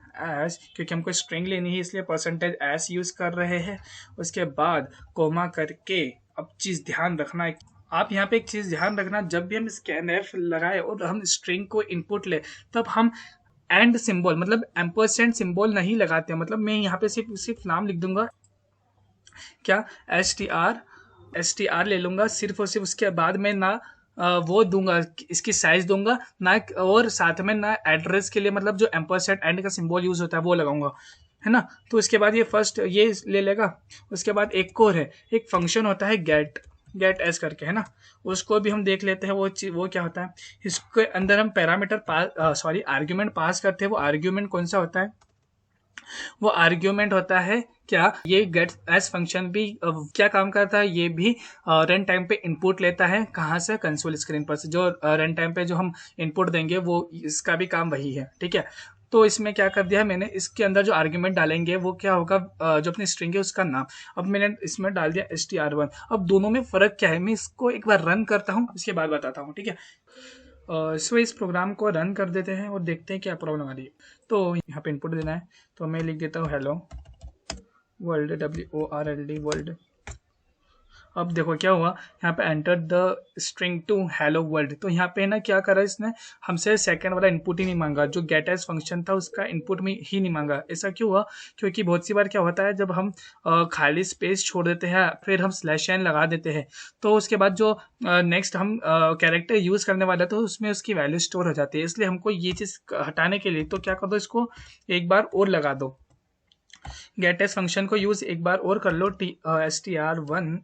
क्योंकि हमको स्ट्रिंग लेनी है इसलिए %s यूज़ कर रहे हैं। उसके बाद कोमा करके, अब चीज़ ध्यान रखना, आप यहाँ पे एक चीज़ ध्यान रखना, जब भी हम स्कैनएफ लगाए और हम स्ट्रिंग को इनपुट ले, तब हम एंड सिंबल मतलब एम्परसेंड सिंबल नहीं लगाते। मतलब मैं यहाँ पे सिर्फ नाम लिख दूंगा, क्या str ले लूँगा सिर्फ और सिर्फ। उसके बाद मैं ना वो दूंगा, इसकी साइज दूंगा ना, और साथ में ना एड्रेस के लिए मतलब जो एम्परसेंड एंड का सिंबल यूज होता है वो लगाऊंगा, है ना। तो इसके बाद ये फर्स्ट ये ले लेगा। उसके बाद एक और है, एक फंक्शन होता है गेट, गेट एस करके, है ना। उसको भी हम देख लेते हैं, वो क्या होता है। इसके अंदर हम parameter pass sorry argument pass करते हैं। वो आर्ग्यूमेंट कौन सा होता है, वो आर्ग्यूमेंट होता है क्या, ये गेट एस फंक्शन भी क्या काम करता है, ये भी रन टाइम पे इनपुट लेता है। कहाँ से, कंसोल स्क्रीन पर से। जो रन टाइम पे जो हम इनपुट देंगे वो इसका भी काम वही है, ठीक है। तो इसमें क्या कर दिया है मैंने, इसके अंदर जो आर्ग्यूमेंट डालेंगे वो क्या होगा, जो अपनी स्ट्रिंग है उसका नाम। अब मैंने इसमें डाल दिया str1। अब दोनों में फ़र्क क्या है, मैं इसको एक बार रन करता हूँ, इसके बाद बताता हूँ, ठीक है। सो इस प्रोग्राम को रन कर देते हैं और देखते हैं क्या प्रॉब्लम आ रही है। तो यहाँ पे इनपुट देना है, तो मैं लिख देता हूँ हेलो वर्ल्ड, WORLD वर्ल्ड। अब देखो क्या हुआ, यहाँ पे enter the string to hello world. तो यहाँ पे ना क्या करा इसने, हमसे सेकंड वाला इनपुट ही नहीं मांगा, जो गेट एज फंक्शन था उसका इनपुट में ही नहीं मांगा। ऐसा क्यों हुआ, क्योंकि बहुत सी बार क्या होता है, जब हम खाली स्पेस छोड़ देते हैं फिर हम /n लगा देते हैं, तो उसके बाद जो नेक्स्ट हम कैरेक्टर यूज करने वाला तो उसमें उसकी वैल्यू स्टोर हो जाती है। इसलिए हमको ये चीज़ हटाने के लिए तो क्या कर दो, इसको एक बार और लगा दो, गेट एज फंक्शन को यूज एक बार और कर लो, str1,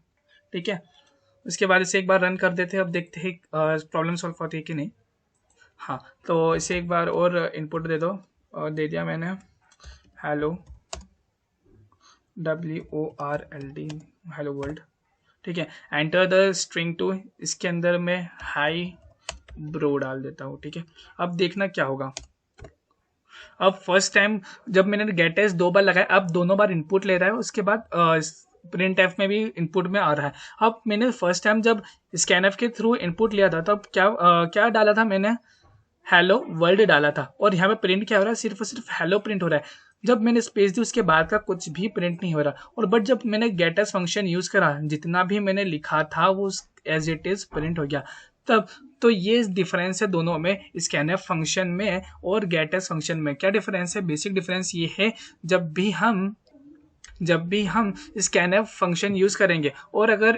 ठीक है। उसके बाद इसे एक बार रन कर देते हैं, अब देखते हैं प्रॉब्लम सॉल्व होती है कि नहीं। हाँ, तो इसे एक बार और इनपुट दे दो, और दे दिया मैंने हेलो WORLD हेलो वर्ल्ड, ठीक है। एंटर द स्ट्रिंग टू, इसके अंदर मैं हाई ब्रो डाल देता हूँ, ठीक है। अब देखना क्या होगा। अब फर्स्ट टाइम जब मैंने गेट एस 2 बार लगाया, अब दोनों बार इनपुट ले रहा है, उसके बाद प्रिंट एफ में भी इनपुट में आ रहा है। अब मैंने फर्स्ट टाइम जब स्कैन एफ के थ्रू इनपुट लिया था तब क्या डाला था मैंने, हेलो वर्ल्ड डाला था, और यहाँ पे प्रिंट क्या हो रहा है, सिर्फ और सिर्फ हेलो प्रिंट हो रहा है। जब मैंने स्पेस दी उसके बाद का कुछ भी प्रिंट नहीं हो रहा, और बट जब मैंने गेट एस फंक्शन यूज करा, जितना भी मैंने लिखा था वो एज इट इज प्रिंट हो गया तब। तो ये डिफरेंस है दोनों में, स्कैनएफ फंक्शन में और गेटएस फंक्शन में। क्या डिफरेंस है, बेसिक डिफरेंस ये है, जब भी हम स्कैनएफ फंक्शन यूज करेंगे और अगर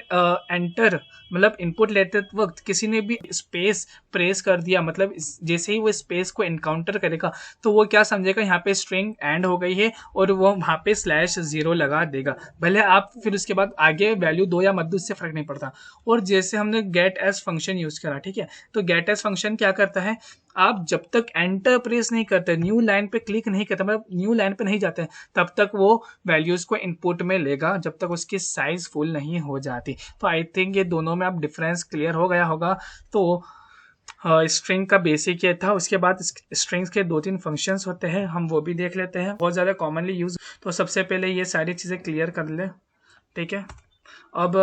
एंटर मतलब इनपुट लेते वक्त किसी ने भी स्पेस प्रेस कर दिया, मतलब जैसे ही वो स्पेस को एनकाउंटर करेगा तो वो क्या समझेगा, यहाँ पे स्ट्रिंग एंड हो गई है और वो वहाँ पे /0 लगा देगा। भले आप फिर उसके बाद आगे वैल्यू दो या मत दो, उससे फर्क नहीं पड़ता। और जैसे हमने गेट एस फंक्शन यूज करा, ठीक है, तो गेट एस फंक्शन क्या करता है, आप जब तक एंटर प्रेस नहीं करते, न्यू लाइन पे क्लिक नहीं करते, मतलब न्यू लाइन पे नहीं जाते, तब तक वो वैल्यूज को इनपुट में लेगा जब तक उसकी साइज फुल नहीं हो जाती। तो आई थिंक ये दोनों में अब डिफरेंस क्लियर हो गया होगा। तो स्ट्रिंग का बेसिक ये था। उसके बाद स्ट्रिंग्स के 2-3 फंक्शंस होते हैं, हम वो भी देख लेते हैं, बहुत ज़्यादा कॉमनली यूज। तो सबसे पहले ये सारी चीज़ें क्लियर कर ले, ठीक है। अब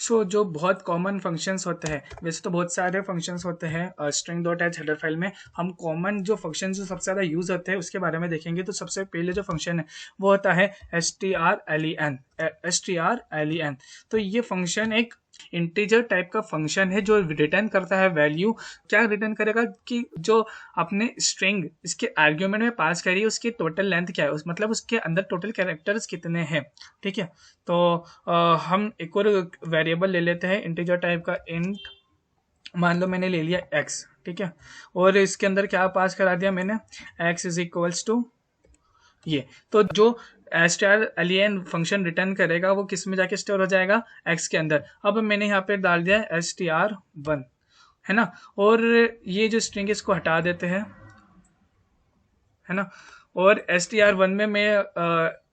जो बहुत कॉमन फंक्शंस होते हैं, वैसे तो बहुत सारे फंक्शंस होते हैं string dot H header file में। हम कॉमन जो फंक्शन जो सबसे ज़्यादा यूज़ होते हैं उसके बारे में देखेंगे। तो सबसे पहले जो फंक्शन है वो होता है strlen। तो ये फंक्शन एक इंटीजर टाइप का फंक्शन है जो रिटर्न करता है वैल्यू। क्या रिटर्न करेगा कि जो अपने स्ट्रिंग इसके आर्ग्यूमेंट में पास करी है उसकी टोटल लेंथ क्या है, मतलब उसके अंदर टोटल कैरेक्टर्स कितने हैं, ठीक है। तो हम एक और वेरिएबल ले लेते हैं इंटीजर टाइप का, इंट। मान लो मैंने ले लिया x, ठीक है, और इसके अंदर क्या पास करा दिया मैंने, x इज इक्वल्स टू ये। तो जो strlen फंक्शन रिटर्न करेगा वो किस में जाके स्टोर हो जाएगा, x के अंदर। अब मैंने यहाँ पे डाल दिया str1, है ना। और ये जो स्ट्रिंग इसको हटा देते हैं, है ना। और str1 में मैं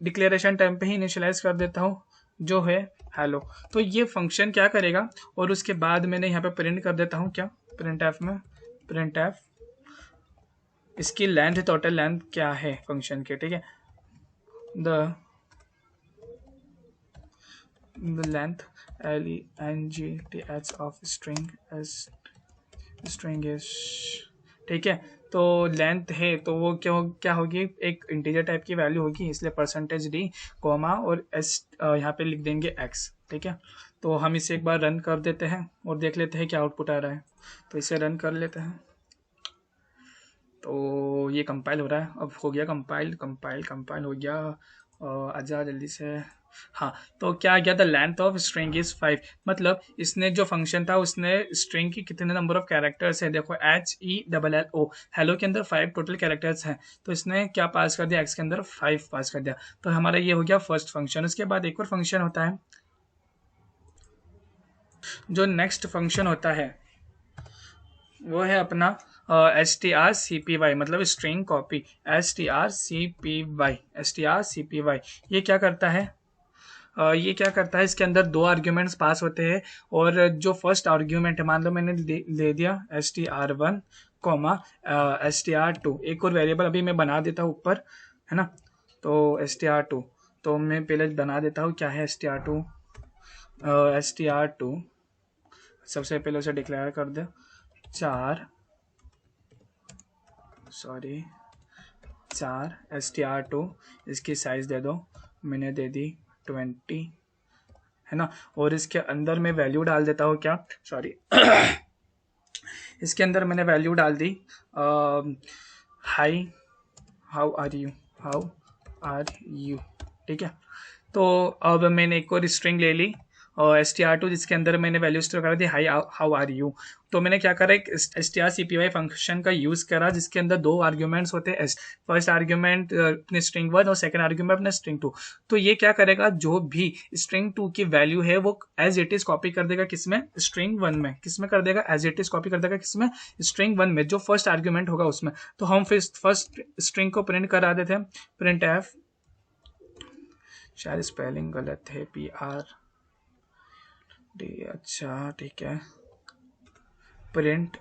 डिक्लेरेशन टाइम पे ही इनिशियलाइज कर देता हूँ जो है हेलो। तो ये फंक्शन क्या करेगा, और उसके बाद मैंने यहाँ पे प्रिंट कर देता हूँ क्या, प्रिंट एफ में, प्रिंट एफ इसकी लेंथ, टोटल लेंथ क्या है फंक्शन के, ठीक है। The length length of string is, ठीक है। तो लेंथ है तो वो क्या होगी, एक इंटीजर टाइप की वैल्यू होगी, इसलिए %d कोमा और s यहाँ पे लिख देंगे x, ठीक है। तो हम इसे एक बार रन कर देते हैं और देख लेते हैं क्या आउटपुट आ रहा है। तो इसे रन कर लेते हैं। तो ये कंपाइल हो रहा है, अब हो गया कंपाइल हो गया। आजा जल्दी से, हाँ, तो क्या आ गया, the length of string is 5, मतलब इसने जो फंक्शन था उसने स्ट्रिंग की कितने नंबर ऑफ कैरेक्टर्स है, देखो HELLO, हेलो के अंदर 5 टोटल कैरेक्टर्स हैं, तो इसने क्या पास कर दिया, एक्स के अंदर 5 पास कर दिया। तो हमारा ये हो गया फर्स्ट फंक्शन। उसके बाद एक और फंक्शन होता है, जो नेक्स्ट फंक्शन होता है वो है अपना STRCPY, मतलब स्ट्रिंग कॉपी। STRCPY ये क्या करता है, ये क्या करता है, इसके अंदर दो आर्ग्यूमेंट्स पास होते हैं, और जो फर्स्ट आर्ग्यूमेंट है, मान लो मैंने ले दिया STR1 कॉमा STR2, एक और वेरिएबल अभी मैं बना देता हूँ ऊपर, है ना, तो STR2, तो मैं पहले बना देता हूँ क्या है STR2, सबसे पहले उसे डिक्लेयर कर दे 4 STR2, इसकी साइज दे दो, मैंने दे दी 20, है ना, और इसके अंदर मैं वैल्यू डाल देता हूँ क्या, इसके अंदर मैंने वैल्यू डाल दी हाई हाउ आर यू, ठीक है। तो अब मैंने एक और स्ट्रिंग ले ली और STR2, जिसके अंदर मैंने वैल्यू स्टोर करा दी हाई हाउ आर यू। तो मैंने क्या करा, एक STRCPY फंक्शन का यूज़ करा, जिसके अंदर दो आर्ग्यूमेंट्स होते हैं, फर्स्ट आर्ग्यूमेंट अपने स्ट्रिंग 1 और सेकंड आर्ग्यूमेंट अपने स्ट्रिंग 2। तो ये क्या करेगा, जो भी स्ट्रिंग 2 की वैल्यू है वो एज इट इज कॉपी कर देगा, किसमें, स्ट्रिंग 1 में, किसमें कर देगा, एज इट इज कॉपी कर देगा, किसमें, स्ट्रिंग 1 में, जो फर्स्ट आर्ग्यूमेंट होगा उसमें। तो हम फिर फर्स्ट स्ट्रिंग को प्रिंट करा देते हैं, प्रिंट एफ, शायद स्पेलिंग गलत है, PR D, अच्छा ठीक है, प्रिंट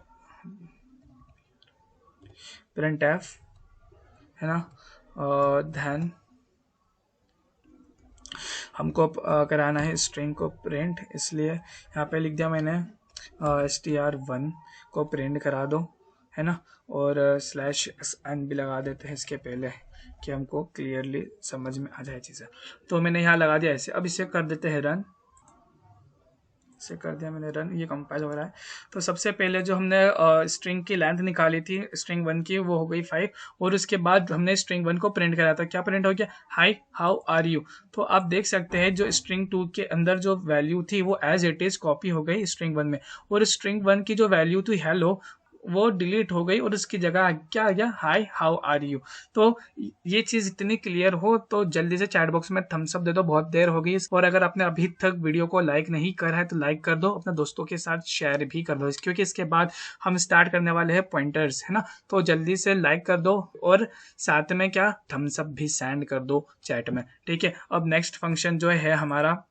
एफ, है ना, धन हमको कराना है स्ट्रिंग को प्रिंट, इसलिए यहाँ पे लिख दिया मैंने STR1 को प्रिंट करा दो, है ना, और /n भी लगा देते हैं इसके पहले, कि हमको क्लियरली समझ में आ जाए चीज़ें। तो मैंने यहाँ लगा दिया ऐसे। अब इसे कर देते हैं रन, से कर दिया मैंने रन, ये कंपाइल हो रहा है। तो सबसे पहले जो हमने स्ट्रिंग की लेंथ निकाली थी स्ट्रिंग 1 की, वो हो गई 5, और उसके बाद हमने स्ट्रिंग 1 को प्रिंट करा था, क्या प्रिंट हो गया, हाई हाउ आर यू। तो आप देख सकते हैं जो स्ट्रिंग 2 के अंदर जो वैल्यू थी वो एज इट इज कॉपी हो गई स्ट्रिंग 1 में, और स्ट्रिंग 1 की जो वैल्यू थी हेलो वो डिलीट हो गई, और उसकी जगह क्या आ गया, हाई हाउ आर यू। तो ये चीज़ इतनी क्लियर हो तो जल्दी से चैट बॉक्स में थम्स अप दे दो, बहुत देर हो गई। और अगर आपने अभी तक वीडियो को लाइक नहीं करा है तो लाइक कर दो, अपने दोस्तों के साथ शेयर भी कर दो, क्योंकि इसके बाद हम स्टार्ट करने वाले हैं पॉइंटर्स, है ना। तो जल्दी से लाइक कर दो और साथ में क्या, थम्स अप भी सेंड कर दो चैट में, ठीक है। अब नेक्स्ट फंक्शन जो है हमारा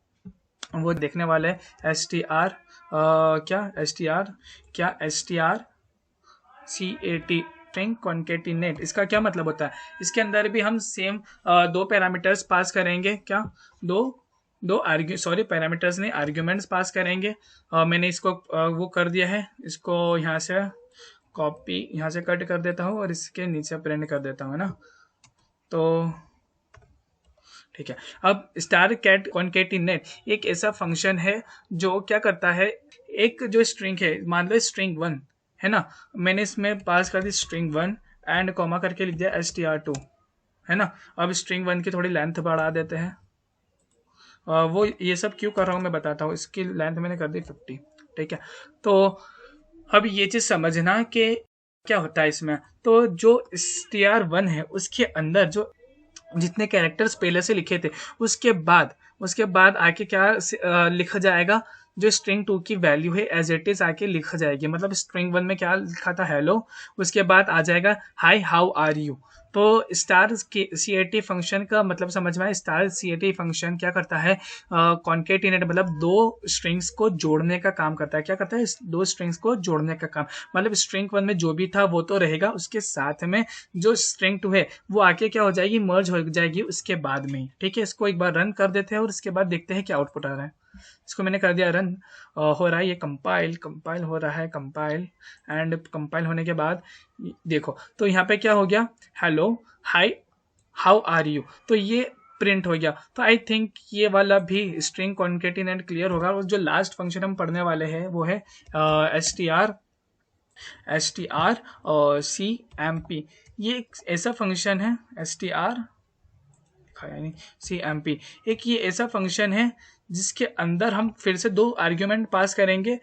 वो देखने वाले हैं STR CAT, स्ट्रिंग कॉन्केटिनेट। इसका क्या मतलब होता है, इसके अंदर भी हम सेम दो पैरामीटर्स पास करेंगे, क्या, पैरामीटर्स नहीं, आर्ग्यूमेंट्स पास करेंगे। मैंने इसको वो कर दिया है, इसको यहाँ से कॉपी, यहाँ से कट कर देता हूँ और इसके नीचे प्रिंट कर देता हूँ, है ना। तो ठीक है। अब स्टार कैट कॉन्केटिनेट एक ऐसा फंक्शन है जो क्या करता है, एक जो स्ट्रिंग है, मान लो स्ट्रिंग 1 है ना, मैंने इसमें पास कर दी स्ट्रिंग 1 एंड कॉमा करके लिख दिया STR2, है ना। अब स्ट्रिंग 1 की थोड़ी लेंथ बढ़ा देते हैं, वो ये सब क्यों कर रहा हूँ मैं बताता हूँ। इसकी लेंथ मैंने कर दी 50, ठीक है। तो अब ये चीज़ समझना कि क्या होता है इसमें। तो जो STR1 है उसके अंदर जो जितने कैरेक्टर्स पहले से लिखे थे उसके बाद आके क्या लिखा जाएगा, जो स्ट्रिंग 2 की वैल्यू है एज इट इज आके लिखा जाएगी। मतलब स्ट्रिंग 1 में क्या लिखा था, हेलो, उसके बाद आ जाएगा हाई हाउ आर यू। तो स्टार CAT फंक्शन का मतलब समझ में आया। स्टार CAT फंक्शन क्या करता है, कॉन्केटिनेट मतलब दो स्ट्रिंग्स को जोड़ने का काम करता है। क्या करता है, दो स्ट्रिंग्स को जोड़ने का काम, मतलब स्ट्रिंग 1 में जो भी था वो तो रहेगा, उसके साथ में जो स्ट्रिंग 2 है वो आके क्या हो जाएगी, मर्ज हो जाएगी उसके बाद में ही, ठीक है। इसको एक बार रन कर देते हैं और उसके बाद देखते हैं क्या आउटपुट आ रहा है। इसको मैंने कर दिया रन, हो रहा है ये कंपाइल हो रहा है, कंपाइल एंड कंपाइल होने के बाद देखो तो यहाँ पे क्या हो गया, hello hi how are you, तो ये प्रिंट हो गया। तो आई थिंक ये वाला भी स्ट्रिंग कॉन्केटिनेट क्लियर होगा। और जो लास्ट फंक्शन हम पढ़ने वाले हैं वो है STR CMP। ये एक ऐसा फंक्शन है STR लिखा है, यानी CMP। एक ये ऐसा फंक्शन है जिसके अंदर हम फिर से दो आर्ग्यूमेंट पास करेंगे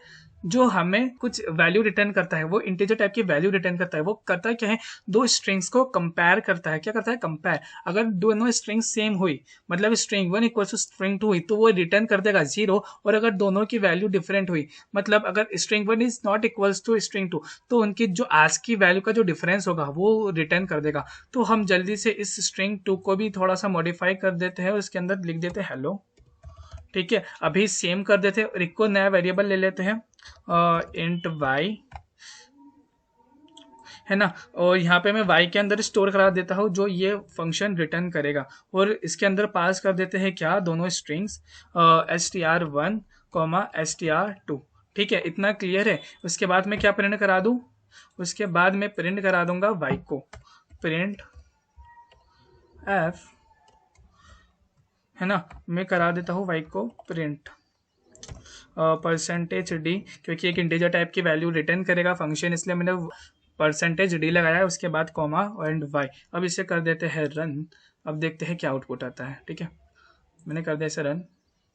जो हमें कुछ वैल्यू रिटर्न करता है, वो इंटीजर टाइप की वैल्यू रिटर्न करता है। वो करता क्या है, दो स्ट्रिंग्स को कंपेयर करता है। क्या करता है, कंपेयर। अगर दोनों स्ट्रिंग्स सेम हुई, मतलब स्ट्रिंग 1 इक्वल टू स्ट्रिंग 2 हुई, तो वो रिटर्न कर देगा 0। और अगर दोनों की वैल्यू डिफरेंट हुई, मतलब अगर string 1 is not equals to string 2, तो उनकी जो आज की वैल्यू का जो डिफरेंस होगा वो रिटर्न कर देगा। तो हम जल्दी से इस स्ट्रिंग 2 को भी थोड़ा सा मॉडिफाई कर देते हैं और इसके अंदर लिख देते हैं हेलो। ठीक है, अभी सेम कर देते हैं और एक को नया वेरिएबल ले लेते हैं, इंट y, है ना। और यहाँ पे मैं y के अंदर स्टोर करा देता हूँ जो ये फंक्शन रिटर्न करेगा। और इसके अंदर पास कर देते हैं क्या, दोनों स्ट्रिंग्स str1 str2। ठीक है, इतना क्लियर है। उसके बाद मैं क्या प्रिंट करा दूँ, उसके बाद मैं प्रिंट करा दूंगा y को, प्रिंट f, है ना। मैं करा देता हूँ y को प्रिंट %d, क्योंकि एक इंटीजर टाइप की वैल्यू रिटर्न करेगा फंक्शन, इसलिए मैंने %d लगाया है। उसके बाद कॉमा एंड y। अब इसे कर देते हैं रन। अब देखते हैं क्या आउटपुट आता है। ठीक है, मैंने कर दिया इसे रन,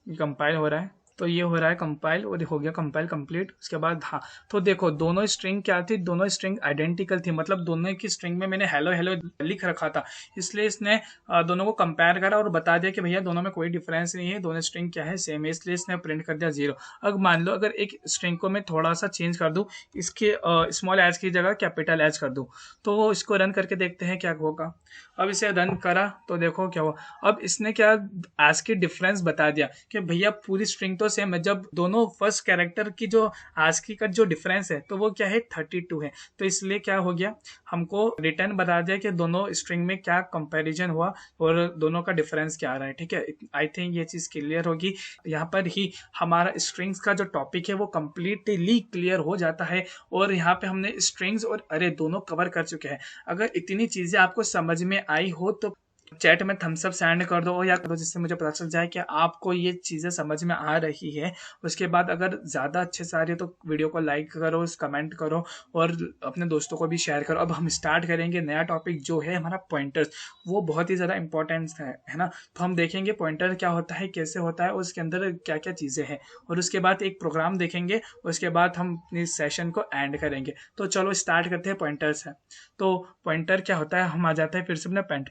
कंपाइल हो रहा है। तो ये हो रहा है कंपाइल और हो गया कंपाइल कंप्लीट। उसके बाद हाँ, तो देखो दोनों स्ट्रिंग क्या थी, दोनों स्ट्रिंग आइडेंटिकल थी, मतलब दोनों की स्ट्रिंग में मैंने हेलो हेलो लिख रखा था, इसलिए इसने दोनों को कंपेयर करा और बता दिया कि भैया दोनों में कोई डिफरेंस नहीं है, दोनों स्ट्रिंग क्या है, सेम है, इसलिए इसने प्रिंट कर दिया 0। अब मान लो अगर एक स्ट्रिंग को मैं थोड़ा सा चेंज कर दूँ, इसके स्मॉल एच की जगह कैपिटल एच कर दूँ, तो इसको रन करके देखते हैं क्या होगा। अब इसे रन करा तो देखो क्या हुआ। अब इसने क्या आज की डिफरेंस बता दिया कि भैया पूरी स्ट्रिंग तो सेम है, जब दोनों फर्स्ट कैरेक्टर की जो आज की का जो डिफरेंस है तो वो क्या है 32 है। तो इसलिए क्या हो गया, हमको रिटर्न बता दिया कि दोनों स्ट्रिंग में क्या कंपैरिजन हुआ और दोनों का डिफरेंस क्या आ रहा है। ठीक है, आई थिंक ये चीज़ क्लियर होगी। यहाँ पर ही हमारा स्ट्रिंग्स का जो टॉपिक है वो कम्प्लीटली क्लियर हो जाता है। और यहाँ पे हमने स्ट्रिंग्स और अरे दोनों कवर कर चुके हैं। अगर इतनी चीज़ें आपको समझ में आई हो तो चैट में थम्स अप सेंड कर दो या कर दो, जिससे मुझे पता चल जाए कि आपको ये चीज़ें समझ में आ रही है। उसके बाद अगर ज़्यादा अच्छे से आ रही है तो वीडियो को लाइक करो, कमेंट करो और अपने दोस्तों को भी शेयर करो। अब हम स्टार्ट करेंगे नया टॉपिक जो है हमारा पॉइंटर्स। वो बहुत ही ज़्यादा इंपॉर्टेंट है ना। तो हम देखेंगे पॉइंटर क्या होता है, कैसे होता है, उसके अंदर क्या क्या चीज़ें हैं, और उसके बाद एक प्रोग्राम देखेंगे। उसके बाद हम इस सेशन को एंड करेंगे। तो चलो स्टार्ट करते हैं। पॉइंटर्स है तो पॉइंटर क्या होता है, हम आ जाते हैं फिर से अपने पेंट।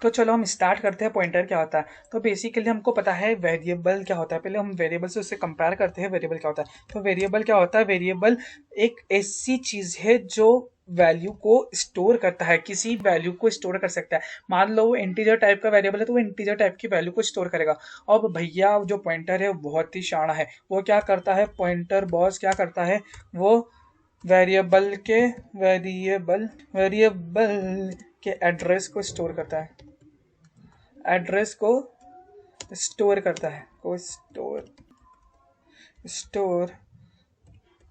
तो चलो हम स्टार्ट करते हैं पॉइंटर क्या होता है। तो बेसिकली हमको पता है वेरिएबल क्या होता है। पहले हम वेरिएबल से उससे कंपेयर करते हैं वेरिएबल क्या होता है। तो वेरिएबल क्या होता है, वेरिएबल एक ऐसी चीज है जो वैल्यू को स्टोर करता है, किसी वैल्यू को स्टोर कर सकता है। मान लो वो इंटीजर टाइप का वेरिएबल है तो वो इंटीजर टाइप की वैल्यू को स्टोर करेगा। अब भैया जो पॉइंटर है वो बहुत ही शाना है। वो क्या करता है, पॉइंटर बॉस क्या करता है, वो वेरिएबल के एड्रेस को स्टोर करता है, एड्रेस को स्टोर करता है, को स्टोर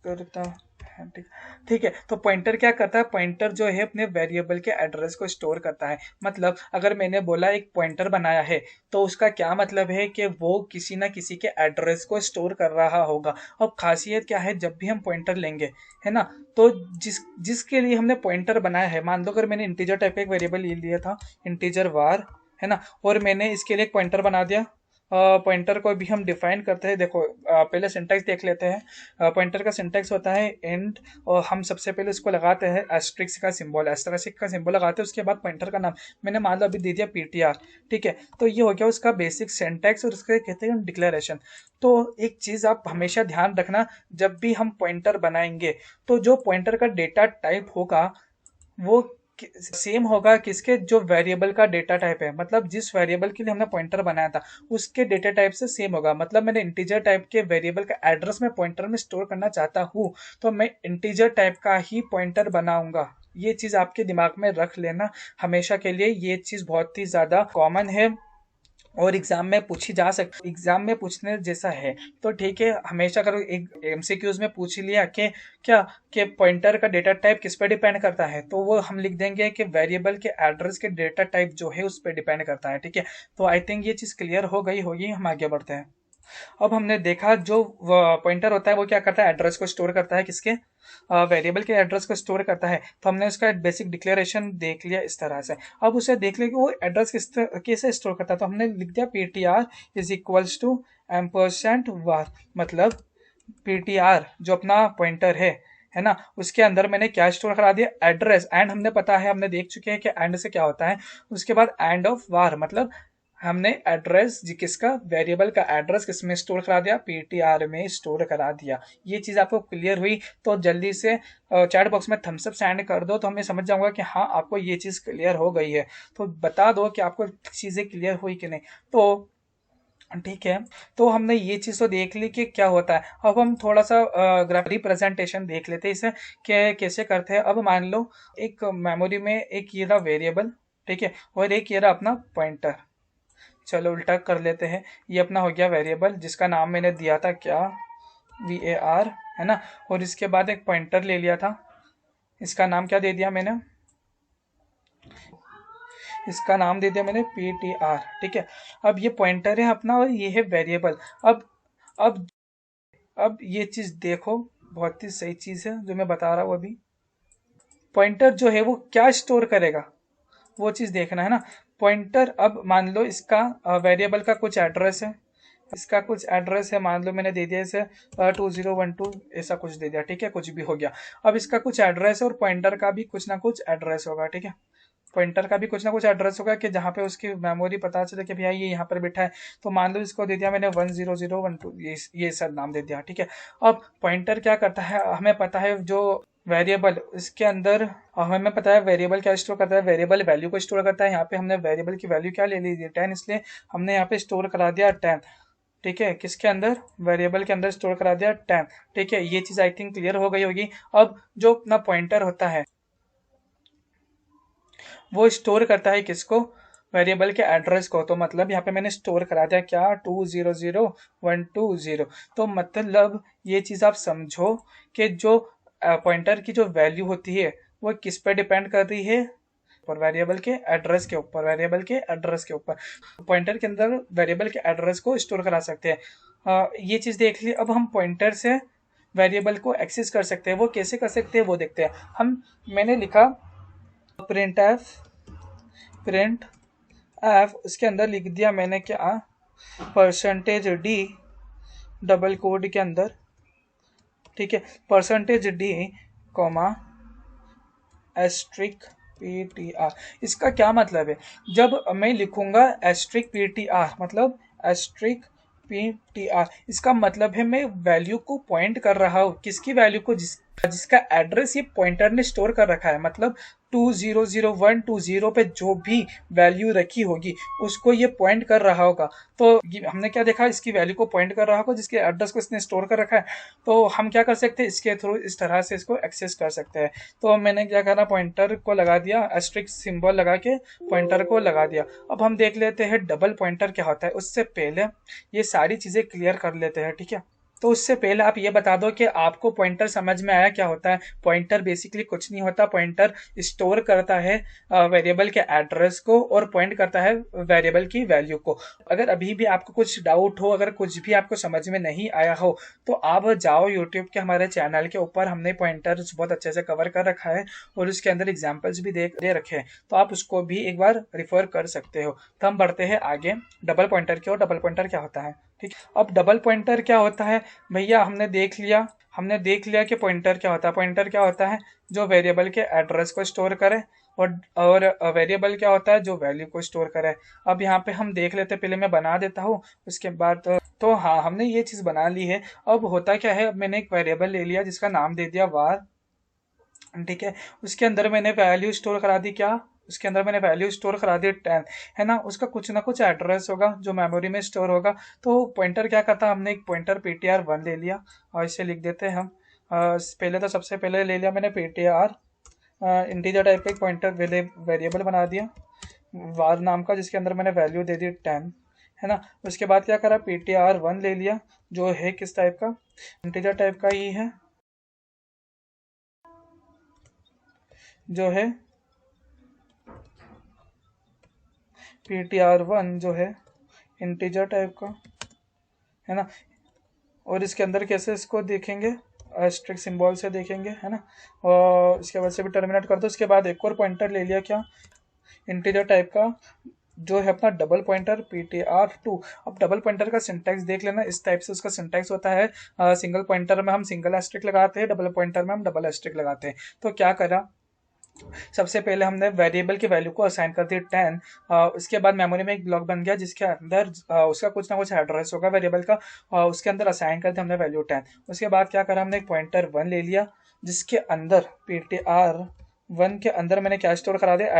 करता है। ठीक है, तो पॉइंटर क्या करता है, पॉइंटर जो है अपने वेरिएबल के एड्रेस को स्टोर करता है। मतलब अगर मैंने बोला एक पॉइंटर बनाया है तो उसका क्या मतलब है कि वो किसी ना किसी के एड्रेस को स्टोर कर रहा होगा। अब खासियत क्या है, जब भी हम पॉइंटर लेंगे, है ना, तो जिसके लिए हमने पॉइंटर बनाया है, मान लो अगर मैंने इंटीजर टाइप का एक वेरिएबल ले लिया था, इंटीजर var, है ना, और मैंने इसके लिए एक पॉइंटर बना दिया। पॉइंटर को भी हम डिफाइन करते हैं। देखो पहले सिंटैक्स देख लेते हैं। पॉइंटर का सिंटैक्स होता है इंट, और हम सबसे पहले उसको लगाते हैं एस्ट्रिक्स का सिंबल, एस्ट्रिक्स का सिंबल लगाते हैं। उसके बाद पॉइंटर का नाम मैंने मान लो अभी दे दिया ptr। ठीक है, तो ये हो गया उसका बेसिक सिंटैक्स और उसके कहते हैं डिक्लेरेशन। तो एक चीज़ आप हमेशा ध्यान रखना, जब भी हम पॉइंटर बनाएंगे तो जो पॉइंटर का डेटा टाइप होगा वो सेम होगा किसके, जो वेरिएबल का डेटा टाइप है। मतलब जिस वेरिएबल के लिए हमने पॉइंटर बनाया था उसके डेटा टाइप से सेम होगा। मतलब मैंने इंटीजर टाइप के वेरिएबल का एड्रेस में पॉइंटर में स्टोर करना चाहता हूँ तो मैं इंटीजर टाइप का ही पॉइंटर बनाऊंगा। ये चीज आपके दिमाग में रख लेना हमेशा के लिए। ये चीज बहुत ही ज्यादा कॉमन है और एग्जाम में पूछी जा सकती, एग्जाम में पूछने जैसा है। तो ठीक है, हमेशा करो एक एमसीक्यूज में पूछ लिया कि क्या कि पॉइंटर का डेटा टाइप किस पे डिपेंड करता है, तो वो हम लिख देंगे कि वेरिएबल के एड्रेस के डेटा टाइप जो है उस पर डिपेंड करता है। ठीक है, तो आई थिंक ये चीज़ क्लियर हो गई होगी। हम आगे बढ़ते हैं। अब हमने देखा जो पॉइंटर होता है वो क्या करता है, एड्रेस को स्टोर करता है, किसके, वेरिएबल के एड्रेस को स्टोर करता है। तो हमने उसका बेसिक डिक्लेरेशन देख लिया इस तरह से। अब उसे देख लिया कि वो एड्रेस कैसे स्टोर करता है, तो हमने लिख दिया ptr is equals to ampersand var, मतलब ptr जो अपना पॉइंटर है ना, उसके अंदर मैंने क्या स्टोर करा दिया, एड्रेस। एंड हमने पता है, हमने देख चुके हैं कि एंड से क्या होता है, उसके बाद एंड ऑफ वार, मतलब हमने एड्रेस किसका, वेरिएबल का एड्रेस किसमें स्टोर करा दिया, पीटीआर में स्टोर करा दिया। ये चीज आपको क्लियर हुई तो जल्दी से चैट बॉक्स में थम्स अप सेंड कर दो, तो हमें समझ जाऊंगा कि हाँ आपको ये चीज क्लियर हो गई है। तो बता दो कि आपको चीजें क्लियर हुई कि नहीं। तो ठीक है, तो हमने ये चीज तो देख ली कि क्या होता है। अब हम थोड़ा सा ग्राफ रिप्रेजेंटेशन देख लेते हैं इसे कैसे करते हैं। अब मान लो एक मेमोरी में एक ये रहा वेरिएबल, ठीक है, और एक ये रहा अपना पॉइंटर। चलो उल्टा कर लेते हैं, ये अपना हो गया वेरिएबल जिसका नाम मैंने दिया था क्या, var, है ना। और इसके बाद एक पॉइंटर ले लिया था, इसका नाम क्या दे दिया मैंने, इसका नाम दे दिया मैंने ptr, ठीक है। अब ये पॉइंटर है अपना और ये है वेरिएबल। अब अब ये चीज देखो, बहुत ही सही चीज है जो मैं बता रहा हूँ अभी। पॉइंटर जो है वो क्या स्टोर करेगा, वो चीज देखना है ना। पॉइंटर, अब मान लो इसका वेरिएबल का कुछ एड्रेस है, इसका कुछ एड्रेस है, मान लो मैंने दे दिया इसे 2012 ऐसा कुछ दे दिया, ठीक है, कुछ भी हो गया। अब इसका कुछ एड्रेस है और पॉइंटर का भी कुछ ना कुछ एड्रेस होगा, ठीक है। पॉइंटर का भी कुछ ना कुछ एड्रेस होगा कि जहाँ पे उसकी मेमोरी पता चले कि भैया ये यहाँ पर बैठा है। तो मान लो इसको दे दिया मैंने 10012, ये सब नाम दे दिया, ठीक है। अब पॉइंटर क्या करता है, हमें पता है जो वेरिएबल इसके अंदर, हमें पता है वेरिएबल क्या स्टोर करता है, वेरिएबल वैल्यू को स्टोर करता है। यहाँ पे हमने वेरिएबल की वैल्यू क्या ले ली थी, 10, इसलिए हमने यहाँ पे स्टोर करा दिया 10, ठीक है। किसके अंदर, वेरिएबल के अंदर स्टोर करा दिया 10, ठीक है। ये चीज आई थिंक क्लियर हो गई होगी। अब जो अपना पॉइंटर होता है वो स्टोर करता है किसको, वेरिएबल के एड्रेस को। तो मतलब यहाँ पे मैंने स्टोर करा दिया क्या, 200120। तो मतलब ये चीज आप समझो कि जो पॉइंटर की जो वैल्यू होती है वो किस पे डिपेंड कर रही है, और वेरिएबल के एड्रेस के ऊपर, वेरिएबल के एड्रेस के ऊपर। पॉइंटर के अंदर वेरिएबल के एड्रेस को स्टोर करा सकते हैं। ये चीज देख ली। अब हम पॉइंटर से वेरिएबल को एक्सेस कर सकते हैं, वो कैसे कर सकते हैं वो देखते हैं हम। मैंने लिखा प्रिंट एफ, प्रिंट एफ, उसके अंदर लिख दिया मैंने क्या, %d डबल कोड के अंदर, ठीक है, %d कॉमा एस्ट्रिक ptr। इसका क्या मतलब है, जब मैं लिखूंगा एस्ट्रिक ptr, मतलब एस्ट्रिक ptr, इसका मतलब है मैं वैल्यू को पॉइंट कर रहा हूँ, किसकी वैल्यू को, जिसका एड्रेस ये पॉइंटर ने स्टोर कर रखा है। मतलब 200120 पे जो भी वैल्यू रखी होगी उसको ये पॉइंट कर रहा होगा। तो हमने क्या देखा, इसकी वैल्यू को पॉइंट कर रहा होगा जिसके एड्रेस को इसने स्टोर कर रखा है। तो हम क्या कर सकते हैं, इसके थ्रू इस तरह से इसको एक्सेस कर सकते हैं। तो मैंने क्या करा, पॉइंटर को लगा दिया, एस्ट्रिक सिंबल लगा के पॉइंटर को लगा दिया। अब हम देख लेते हैं डबल पॉइंटर क्या होता है। उससे पहले ये सारी चीजें क्लियर कर लेते हैं, ठीक है। तो उससे पहले आप ये बता दो कि आपको पॉइंटर समझ में आया क्या होता है। पॉइंटर बेसिकली कुछ नहीं होता, पॉइंटर स्टोर करता है वेरिएबल के एड्रेस को और पॉइंट करता है वेरिएबल की वैल्यू को। अगर अभी भी आपको कुछ डाउट हो, अगर कुछ भी आपको समझ में नहीं आया हो, तो आप जाओ यूट्यूब के हमारे चैनल के ऊपर, हमने पॉइंटर्स बहुत अच्छे से कवर कर रखा है और उसके अंदर एग्जाम्पल्स भी दे रखे हैं, तो आप उसको भी एक बार रिफर कर सकते हो। तो हम बढ़ते हैं आगे डबल पॉइंटर की ओर। डबल पॉइंटर क्या होता है, ठीक। अब डबल पॉइंटर क्या होता है भैया, हमने देख लिया कि पॉइंटर क्या होता है। पॉइंटर क्या होता है, जो वेरिएबल के एड्रेस को स्टोर करे, और वेरिएबल क्या होता है, जो वैल्यू को स्टोर करे। अब यहाँ पे हम देख लेते, पहले मैं बना देता हूँ उसके बाद। तो हाँ, हमने ये चीज बना ली है। अब होता क्या है, अब मैंने एक वेरिएबल ले लिया जिसका नाम दे दिया var, ठीक है। उसके अंदर मैंने वैल्यू स्टोर करा दी क्या, उसके अंदर मैंने वैल्यू स्टोर करा दी 10, है ना। उसका कुछ ना कुछ एड्रेस होगा जो मेमोरी में स्टोर होगा। तो पॉइंटर क्या करता, हमने एक पॉइंटर ptr1 ले लिया और इसे लिख देते हैं हम। पहले तो सबसे पहले ले लिया मैंने ptr इंटीजर टाइप का एक पॉइंटर वेरिएबल बना दिया var नाम का, जिसके अंदर मैंने वैल्यू दे दी 10, है ना। उसके बाद क्या करा, ptr1 ले लिया जो है किस टाइप का, इंटीजर टाइप का ही है, जो है ptr1 जो है इंटीजर टाइप का, है ना। और इसके अंदर कैसे इसको देखेंगे, स्ट्रिक सिंबल से देखेंगे, है ना। और इसके बाद से भी टर्मिनेट कर दो। उसके बाद एक और पॉइंटर ले लिया, क्या, इंटीजर टाइप का, जो है अपना डबल पॉइंटर ptr2। अब डबल पॉइंटर का सिंटैक्स देख लेना, इस टाइप से उसका सिंटैक्स होता है। सिंगल पॉइंटर में हम सिंगल एस्ट्रिक लगाते हैं, डबल पॉइंटर में हम डबल एस्ट्रिक लगाते हैं। तो क्या करा, सबसे पहले हमने वेरिएबल की वैल्यू को असाइन कर दी 10। उसके बाद मेमोरी में एक ब्लॉक बन गया जिसके अंदर उसका कुछ ना कुछ एड्रेस होगा वेरिएबल का, उसके अंदर असाइन कर दिया हमने वैल्यू 10। उसके बाद क्या करा, हमने एक पॉइंटर 1 ले लिया जिसके अंदर ptr1 के अंदर मैंने क्या स्टोर करा दिया,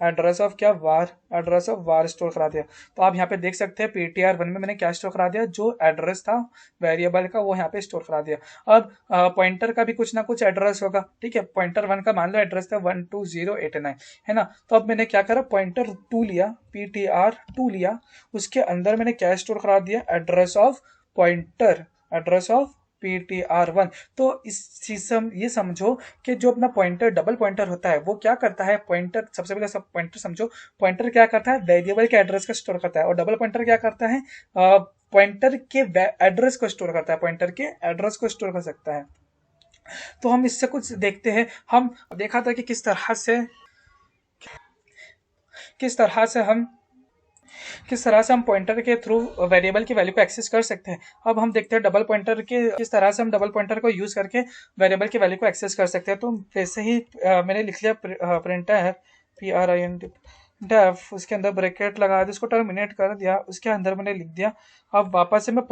एड्रेस ऑफ क्या, वार, एड्रेस ऑफ वार स्टोर करा दिया। तो आप यहाँ पे देख सकते हैं ptr1 में मैंने क्या स्टोर करा दिया, जो एड्रेस था वेरिएबल का वो यहाँ पे स्टोर करा दिया। अब पॉइंटर का भी कुछ ना कुछ एड्रेस होगा, ठीक है। पॉइंटर 1 का मान लो एड्रेस था 12089, है ना। तो अब मैंने क्या करा, पॉइंटर 2 लिया, ptr2 लिया, उसके अंदर मैंने क्या स्टोर करा दिया, address of pointer, address of ptr1। तो इस चीज से हम ये समझो कि जो अपना पॉइंटर डबल पॉइंटर होता है वो क्या करता है, पॉइंटर सबसे पहले सब पॉइंटर समझो, पॉइंटर क्या करता है, वेरिएबल के एड्रेस का स्टोर करता है, और डबल पॉइंटर क्या करता है, पॉइंटर के एड्रेस को स्टोर करता है, पॉइंटर के एड्रेस को स्टोर कर सकता है। तो हम इससे कुछ देखते हैं, हम देखा था कि किस तरह से हम पॉइंटर के थ्रू वेरिएबल की वैल्यू को एक्सेस कर सकते हैं। अब हम देखते हैं डबल पॉइंटर के किस तरह से हम डबल पॉइंटर को यूज करके वेरिएबल की वैल्यू को एक्सेस कर सकते हैं। तो वैसे ही मैंने लिख लिया प्रिंटर print उसके अंदर ब्रैकेट लगा दिया, उसको टर्मिनेट कर दिया, उसके अंदर मैंने लिख दिया। अब वापस से मैं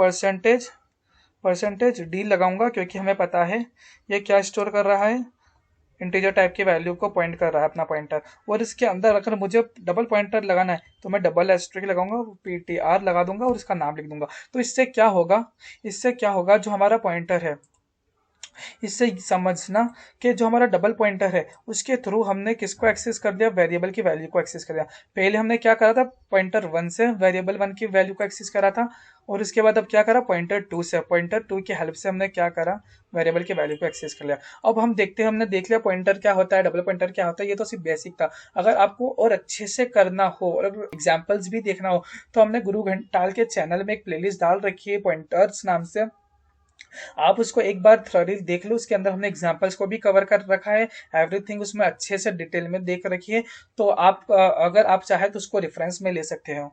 परसेंटेज डी लगाऊंगा क्योंकि हमें पता है ये क्या स्टोर कर रहा है, इंटीजर टाइप की वैल्यू को पॉइंट कर रहा है अपना पॉइंटर। और इसके अंदर अगर मुझे डबल पॉइंटर लगाना है तो मैं डबल एस्ट्रिक लगाऊंगा, ptr लगा दूंगा और इसका नाम लिख दूंगा। तो इससे क्या होगा जो हमारा पॉइंटर है, इससे समझना कि जो हमारा डबल पॉइंटर है उसके थ्रू हमने किसको एक्सेस कर दिया, वेरिएबल की वैल्यू को एक्सेस कर दिया। पहले हमने क्या करा था, पॉइंटर 1 से वेरिएबल 1 की वैल्यू को एक्सेस करा था, और उसके बाद अब क्या करा, पॉइंटर 2 की हेल्प से हमने क्या करा, वेरिएबल की वैल्यू को एक्सेस कर लिया। अब हम देखते हैं, हमने देख लिया पॉइंटर क्या होता है, डबल पॉइंटर क्या होता है, ये तो सिर्फ बेसिक था। अगर आपको और अच्छे से करना हो और एग्जाम्पल्स भी देखना हो तो हमने गुरु घंटाल के चैनल में एक प्लेलिस्ट डाल रखी है पॉइंटर्स नाम से, आप उसको एक बार थ्रोली देख लो। उसके अंदर हमने एग्जांपल्स को भी कवर कर रखा है, एवरीथिंग उसमें अच्छे से डिटेल में देख रखी है। तो आप अगर आप चाहे तो उसको रेफरेंस में ले सकते हो।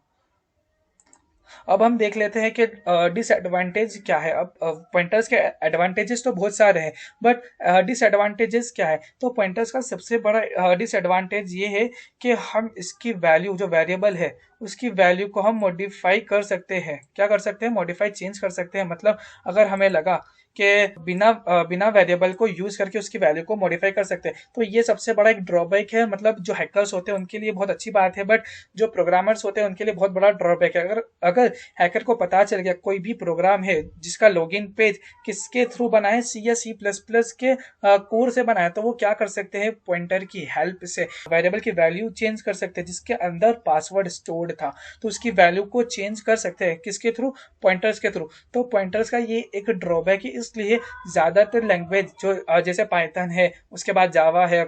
अब हम देख लेते हैं कि डिसएडवांटेज क्या है। अब पॉइंटर्स के एडवांटेजेस तो बहुत सारे हैं, बट डिसएडवांटेजेस क्या है। तो पॉइंटर्स का सबसे बड़ा डिसएडवांटेज ये है कि हम इसकी वैल्यू, जो वेरिएबल है उसकी वैल्यू को हम मॉडिफाई कर सकते हैं। क्या कर सकते हैं, मॉडिफाई चेंज कर सकते हैं। मतलब अगर हमें लगा कि बिना वेरिएबल को यूज करके उसकी वैल्यू को मॉडिफाई कर सकते हैं, तो ये सबसे बड़ा एक ड्रॉबैक है। मतलब जो हैकर्स होते हैं उनके लिए बहुत अच्छी बात है, बट जो प्रोग्रामर्स होते हैं उनके लिए बहुत बड़ा ड्रॉबैक है। अगर अगर हैकर को पता चल गया कोई भी प्रोग्राम है जिसका लॉगिन पेज किसके थ्रू बना है, सी या सी प्लस प्लस के कोर से बना है, तो वो क्या कर सकते हैं, पॉइंटर की हेल्प से वेरिएबल की वैल्यू चेंज कर सकते हैं जिसके अंदर पासवर्ड स्टोर्ड था, तो उसकी वैल्यू को चेंज कर सकते हैं किसके थ्रू, पॉइंटर्स के थ्रू। तो पॉइंटर्स का ये एक ड्रॉबैक है, इसलिए ज्यादातर लैंग्वेज जो जैसे पाइथन है, उसके बाद जावा है,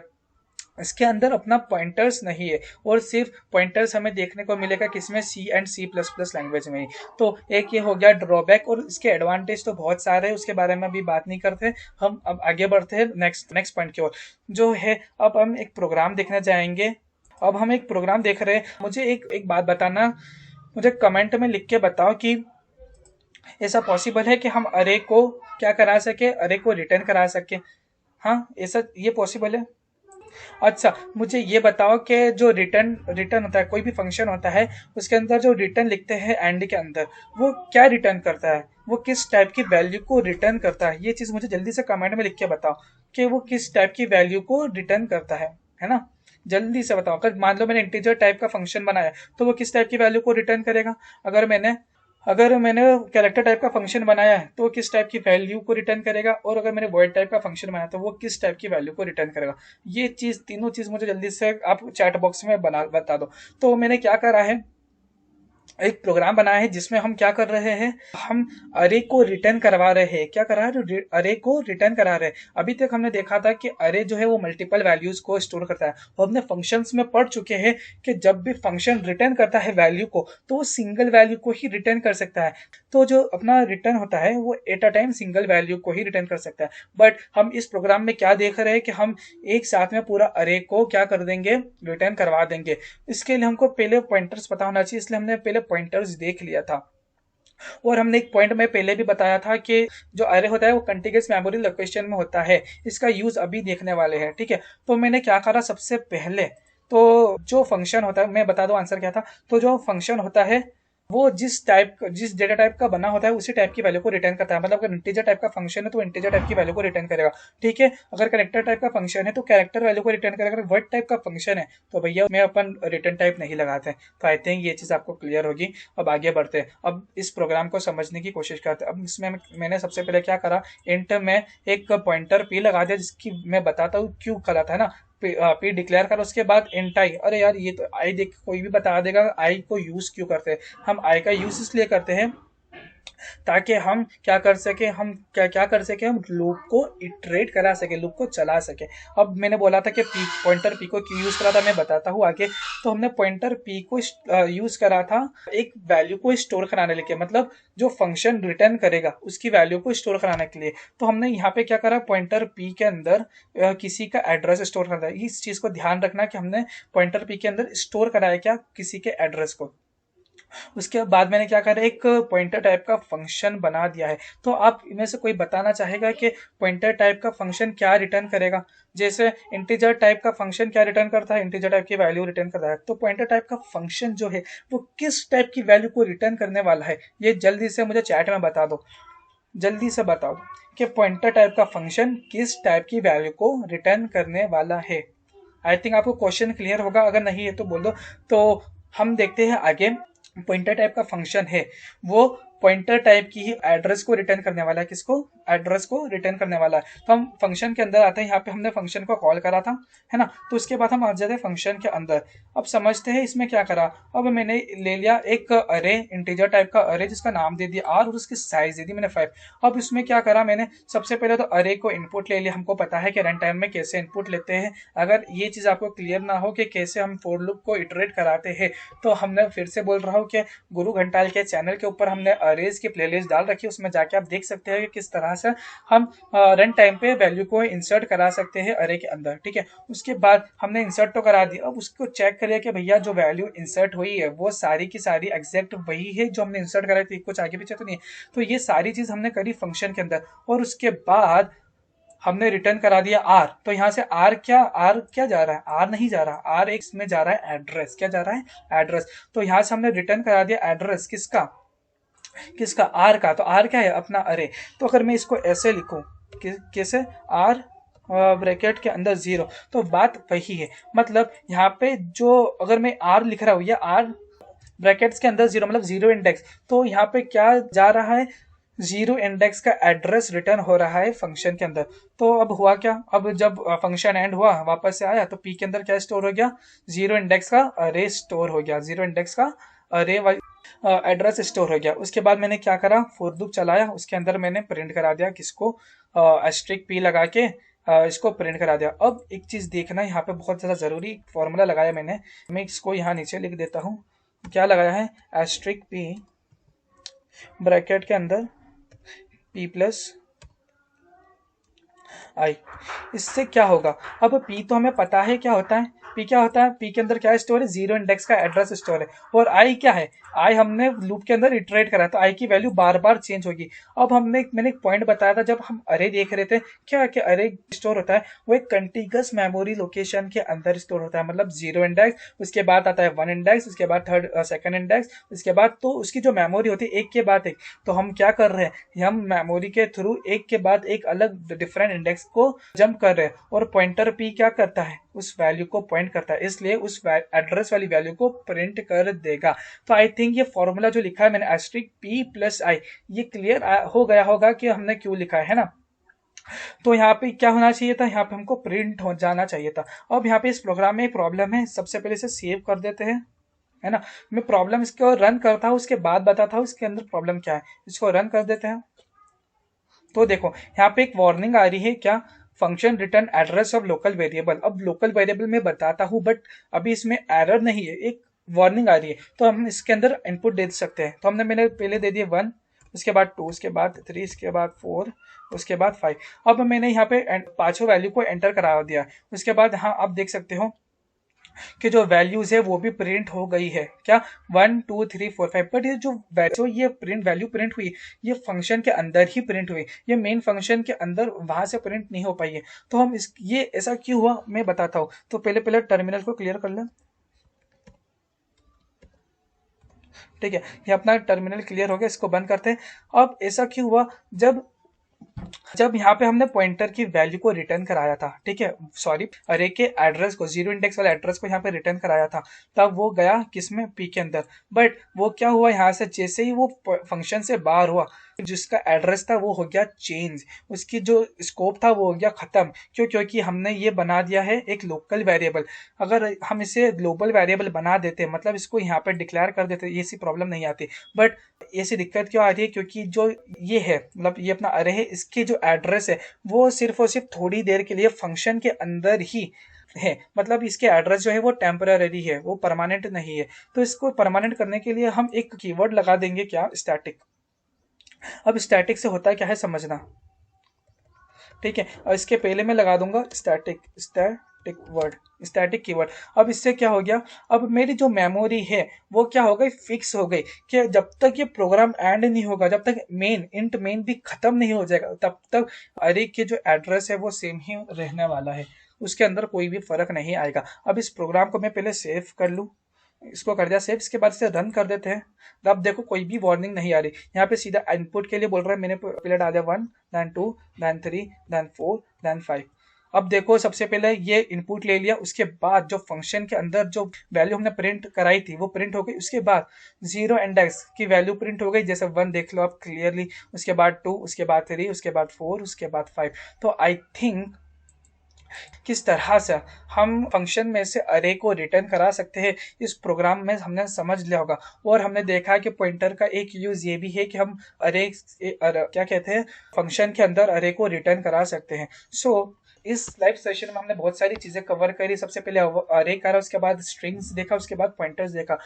इसके अंदर अपना पॉइंटर्स नहीं है, और सिर्फ पॉइंटर्स हमें देखने को मिलेगा किसमें, C and C plus plus language में ही। तो एक ये हो गया ड्रॉबैक, और इसके एडवांटेज तो बहुत सारे हैं, उसके बारे में अभी बात नहीं करते। हम अब आगे बढ़ते हैं नेक्स्ट पॉइंट की ओर, जो है अब हम एक प्रोग्राम देखने जाएंगे। अब हम एक प्रोग्राम देख रहे हैं, मुझे एक बात बताना, मुझे कमेंट में लिख के बताओ कि ऐसा पॉसिबल है कि हम अरे को क्या करा सके, अरे को रिटर्न करा सके। हाँ, ऐसा ये पॉसिबल है। अच्छा, मुझे ये बताओ कि जो रिटर्न रिटर्न होता है, कोई भी फंक्शन होता है उसके अंदर जो रिटर्न लिखते हैं एंड के अंदर, वो क्या रिटर्न करता है, वो किस टाइप की वैल्यू को रिटर्न करता है। ये चीज मुझे जल्दी से कमेंट में लिख के बताओ कि वो किस टाइप की वैल्यू को रिटर्न करता है ना। जल्दी से बताओ। अगर मान लो मैंने इंटीजर टाइप का फंक्शन बनाया तो वो किस टाइप की वैल्यू को रिटर्न करेगा। अगर मैंने कैरेक्टर टाइप का फंक्शन बनाया है तो किस टाइप की वैल्यू को रिटर्न करेगा, और अगर मैंने वॉइड टाइप का फंक्शन बनाया तो वो किस टाइप की वैल्यू को रिटर्न करेगा। ये तीनों चीज मुझे जल्दी से आप चैट बॉक्स में बता दो। तो मैंने क्या करा है, एक प्रोग्राम बनाया है जिसमें हम क्या कर रहे हैं, हम अरे को रिटर्न करवा रहे हैं। क्या करा रहे हैं, अरे को रिटर्न करा रहे हैं। अभी तक हमने देखा था कि अरे जो है वो मल्टीपल वैल्यूज को स्टोर करता है, और हमने फंक्शंस में पढ़ चुके हैं कि जब भी फंक्शन रिटर्न करता है वैल्यू को, तो वो सिंगल वैल्यू को ही रिटर्न कर सकता है। तो जो अपना रिटर्न होता है वो at a time single value को ही रिटर्न कर सकता है। बट हम इस प्रोग्राम में क्या देख रहे हैं कि हम एक साथ में पूरा अरे को क्या कर देंगे, रिटर्न करवा देंगे। इसके लिए हमको पहले पॉइंटर्स पता होना चाहिए, इसलिए हमने पहले पॉइंटर्स देख लिया था। और हमने एक पॉइंट में पहले भी बताया था कि जो अरे होता है वो कंटिन्यूअस मेमोरी लोकेशन में होता है। इसका यूज अभी देखने वाले हैं, ठीक है। तो मैंने क्या करा सबसे पहले, तो जो फंक्शन होता है, मैं बता दूं आंसर क्या था। तो जो फंक्शन होता है वो जिस डेटा टाइप का बना होता है उसी टाइप की वैल्यू को रिटर्न करता है। मतलब अगर इंटीजर टाइप का फंक्शन है तो इंटीजर टाइप की वैल्यू को रिटर्न करेगा, ठीक है। अगर कैरेक्टर टाइप का फंक्शन है तो कैरेक्टर वैल्यू को रिटर्न करेगा। अगर वर्ड टाइप का फंक्शन है तो भैया में अपन रिटर्न टाइप नहीं लगाते हैं। तो आई थिंक ये चीज आपको क्लियर होगी। अब आगे बढ़ते हैं, अब इस प्रोग्राम को समझने की कोशिश करते हैं। अब इसमें मैंने सबसे पहले क्या करा, इंट में एक पॉइंटर पी लगा दिया, जिसकी मैं बताता हूँ क्यों करा था ना। पी डिक्लेयर कर, उसके बाद इंट आई। अरे यार ये तो आई देख कोई भी बता देगा आई को यूज क्यों करते हैं। हम आई का यूज इसलिए करते हैं ताकि हम क्या कर सके, हम क्या क्या कर सके, हम लूप को इटरेट करा सके, लूप को चला सके। अब मैंने बोला था कि पी पॉइंटर पी को क्यों यूज करा था, मैं बताता हूँ आगे। तो हमने पॉइंटर पी को यूज करा था एक वैल्यू को स्टोर कराने के लिए, मतलब जो फंक्शन रिटर्न करेगा उसकी वैल्यू को स्टोर कराने के लिए। तो हमने यहाँ पे क्या करा, पॉइंटर पी के अंदर किसी का एड्रेस स्टोर करना है। इस चीज को ध्यान रखना कि हमने पॉइंटर पी के अंदर स्टोर कराया क्या, किसी के एड्रेस को। उसके बाद मैंने क्या करा, एक पॉइंटर टाइप का फंक्शन बना दिया है। तो आप इनमें से कोई बताना चाहेगा कि पॉइंटर टाइप का फंक्शन क्या रिटर्न करेगा। जैसे इंटीजर टाइप का फंक्शन क्या रिटर्न करता है, इंटीजर टाइप की वैल्यू रिटर्न करता है। तो पॉइंटर टाइप का फंक्शन जो है वो किस टाइप की वैल्यू को रिटर्न करने वाला है, ये जल्दी से मुझे चैट में बता दो, जल्दी से बताओ कि पॉइंटर टाइप का फंक्शन किस टाइप की वैल्यू को रिटर्न करने वाला है। आई थिंक आपको क्वेश्चन क्लियर होगा, अगर नहीं है तो बोल दो। तो हम देखते हैं आगे। पॉइंटर टाइप का फंक्शन है वो पॉइंटर टाइप की ही एड्रेस को रिटर्न करने वाला है। किसको, एड्रेस को रिटर्न करने वाला है। तो हम फंक्शन के अंदर आते हैं, यहाँ पे हमने फंक्शन को कॉल करा था, है ना। तो उसके बाद हम आ जाते हैं फंक्शन के अंदर। अब समझते हैं इसमें क्या करा। अब मैंने ले लिया एक अरे, इंटीजर टाइप का अरे, जिसका नाम दे दिया आर और उसकी साइज दे दी मैंने 5। अब इसमें क्या करा मैंने, सबसे पहले तो अरे को इनपुट ले लिया। हमको पता है कि रन टाइम में कैसे इनपुट लेते हैं। अगर ये चीज आपको क्लियर ना हो कि कैसे हम फॉर लूप को इटरेट कराते हैं, तो हमने फिर से बोल रहा हूँ कि गुरु घंटाल के चैनल के ऊपर हमने अरेज की प्लेलिस्ट डाल रखी है, उसमें जाके आप देख सकते हैं कि किस तरह से हम रन टाइम पे वैल्यू को इंसर्ट करा सकते हैं अरे के अंदर, ठीक है। उसके बाद हमने इंसर्ट तो करा दिया, अब उसको चेक करिए कि भैया जो वैल्यू इंसर्ट हुई है वो सारी की सारी एग्जैक्ट वही है जो हमने इंसर्ट कराई थी, कुछ आगे पीछे तो नहीं है। तो ये सारी चीज हमने करी फंक्शन के अंदर, और उसके बाद हमने रिटर्न करा दिया आर। तो यहाँ से आर क्या जा रहा है, आर नहीं जा रहा, आर एक में जा रहा है एड्रेस। क्या जा रहा है, एड्रेस। तो यहाँ से हमने रिटर्न करा दिया एड्रेस किसका, किसका, आर का। तो आर क्या है, अपना अरे। तो अगर मैं इसको ऐसे लिखूं, कैसे, आर ब्रैकेट के अंदर 0, तो बात वही है। मतलब यहाँ पे जो अगर मैं आर लिख रहा हूँ या आर ब्रैकेट्स के अंदर 0 मतलब 0 इंडेक्स, तो यहाँ पे क्या जा रहा है, 0 इंडेक्स का एड्रेस रिटर्न हो रहा है फंक्शन के अंदर। तो अब हुआ क्या, अब जब फंक्शन एंड हुआ वापस से आया तो पी के अंदर क्या स्टोर हो गया, 0 इंडेक्स का अरे स्टोर हो गया, 0 इंडेक्स का अरे एड्रेस स्टोर हो गया। उसके बाद मैंने क्या करा, फॉर लूप चलाया, उसके अंदर मैंने प्रिंट करा दिया किसको, एस्ट्रिक पी लगा के इसको प्रिंट करा दिया। अब एक चीज देखना, यहाँ पे बहुत ज्यादा जरूरी फॉर्मूला लगाया मैंने, मैं इसको यहाँ नीचे लिख देता हूँ। क्या लगाया है, एस्ट्रिक पी ब्रैकेट के अंदर पी प्लस आई। इससे क्या होगा, अब पी तो हमें पता है क्या होता है, पी क्या होता है, पी के अंदर क्या स्टोर है, 0 इंडेक्स का एड्रेस स्टोर है। और आई क्या है, आई हमने लूप के अंदर इटरेट करा, तो आई की वैल्यू बार बार चेंज होगी। अब मैंने एक पॉइंट बताया था जब हम अरे देख रहे थे, क्या कि अरे स्टोर होता है वो एक कंटिगस मेमोरी लोकेशन के अंदर स्टोर होता है। मतलब 0 इंडेक्स, उसके बाद आता है 1 इंडेक्स, उसके बाद सेकंड इंडेक्स, उसके बाद तो उसकी जो मेमोरी होती है एक के बाद एक। तो हम क्या कर रहे हैं, हम मेमोरी के थ्रू एक के बाद एक अलग डिफरेंट इंडेक्स को जंप कर रहे हैं, और पॉइंटर पी क्या करता है, उस वैल्यू को पॉइंट करता है, इसलिए उस एड्रेस वाली वैल्यू को प्रिंट कर देगा। तो आई थिंक ये फॉर्मूला जो लिखा है मैंने, एस्ट्रिक पी प्लस आई, ये क्लियर हो गया होगा कि हमने क्यों लिखा है ना। तो यहाँ पे क्या होना चाहिए था, यहाँ पे हमको प्रिंट हो जाना चाहिए था। अब यहाँ पे इस प्रोग्राम में एक प्रॉब्लम है, सबसे पहले इसे सेव कर देते हैं। है ना। मैं प्रॉब्लम इसको रन करता हूँ, उसके बाद बताता हूँ इसके अंदर प्रॉब्लम क्या है। इसको रन कर देते हैं। तो देखो यहाँ पे एक वार्निंग आ रही है, क्या, function return address of local variable. अब लोकल वेरिएबल में बताता हूँ, बट अभी इसमें एरर नहीं है, एक वार्निंग आ रही है। तो हम इसके अंदर इनपुट दे सकते हैं। तो हमने मैंने पहले दे दिए 1, उसके बाद 2, उसके बाद 3, उसके बाद 4, उसके बाद 5। अब मैंने यहाँ पे पांचों वैल्यू को एंटर करा दिया। उसके बाद हाँ आप देख सकते हो कि जो वैल्यूज है वो भी प्रिंट हो गई है, क्या, 1 2 3 4 5। बट ये प्रिंट वैल्यू प्रिंट हुई, ये फंक्शन के अंदर ही प्रिंट हुई, ये मेन फंक्शन के अंदर वहां से प्रिंट नहीं हो पाई है। तो हम इस ये ऐसा क्यों हुआ मैं बताता हूँ। तो पहले पहले टर्मिनल को क्लियर कर लें। ठीक है, ये अपना टर्मिनल क्लियर हो गया, इसको बंद करते हैं। अब ऐसा क्यों हुआ, जब जब यहाँ पे हमने पॉइंटर की वैल्यू को रिटर्न कराया था, ठीक है, सॉरी, अरे के एड्रेस को, जीरो इंडेक्स वाले एड्रेस को यहाँ पे रिटर्न कराया था, तब वो गया किसमें, पी के अंदर। बट वो क्या हुआ, यहाँ से जैसे ही वो फंक्शन से बाहर हुआ, जिसका एड्रेस था वो हो गया चेंज, उसकी जो स्कोप था वो हो गया खत्म। क्यों, क्योंकि हमने ये बना दिया है एक लोकल वेरिएबल। अगर हम इसे ग्लोबल वेरिएबल बना देते, मतलब इसको यहाँ पे डिक्लेयर कर देते, ये सी प्रॉब्लम नहीं आती। बट ऐसी दिक्कत क्यों आ रही है, क्योंकि जो ये है, मतलब ये अपना अरे है, इसकी जो एड्रेस है वो सिर्फ और सिर्फ थोड़ी देर के लिए फंक्शन के अंदर ही है। मतलब इसके एड्रेस जो है वो टेम्पररी है, वो परमानेंट नहीं है। तो इसको परमानेंट करने के लिए हम एक कीवर्ड लगा देंगे, क्या, स्टैटिक। अब स्टैटिक से होता है क्या है समझना, ठीक है। और इसके पहले मैं लगा दूंगा स्टैटिक वर्ड, स्टैटिक कीवर्ड। अब इससे क्या हो गया, अब मेरी जो मेमोरी है वो क्या हो गई, फिक्स हो गई, कि जब तक ये प्रोग्राम एंड नहीं होगा, जब तक इंट मेन भी खत्म नहीं हो जाएगा, तब तक अरे के जो एड्रेस है वो सेम ही रहने वाला है, उसके अंदर कोई भी फर्क नहीं आएगा। अब इस प्रोग्राम को मैं पहले सेव कर लूँ, इसको कर दिया सेव, इसके बाद इसे रन कर देते हैं। तो अब देखो कोई भी वार्निंग नहीं आ रही, यहाँ पे सीधा इनपुट के लिए बोल रहा है, मैंने पहले डाल दिया 1, देन 2, देन 3, देन 4, देन 5। अब देखो सबसे पहले ये इनपुट ले लिया, उसके बाद जो फंक्शन के अंदर जो वैल्यू हमने प्रिंट कराई थी वो प्रिंट हो गई। उसके बाद जीरो इंडेक्स की वैल्यू प्रिंट हो गई, जैसे 1 देख लो आप क्लियरली, उसके बाद 2, उसके बाद 3, उसके बाद 4, उसके बाद 5। तो आई थिंक किस तरह से हम फंक्शन में से अरे को रिटर्न करा सकते हैं, इस प्रोग्राम में हमने समझ लिया होगा। और हमने देखा कि पॉइंटर का एक यूज ये भी है कि हम अरे क्या कहते हैं, फंक्शन के अंदर अरे को रिटर्न करा सकते हैं। सो इस लाइव सेशन में हमने बहुत सारी चीजें कवर करी। सबसे पहले अरे करा, उसके बाद स्ट्रिंग्स देखा, उसके बाद पॉइंटर्स देखा।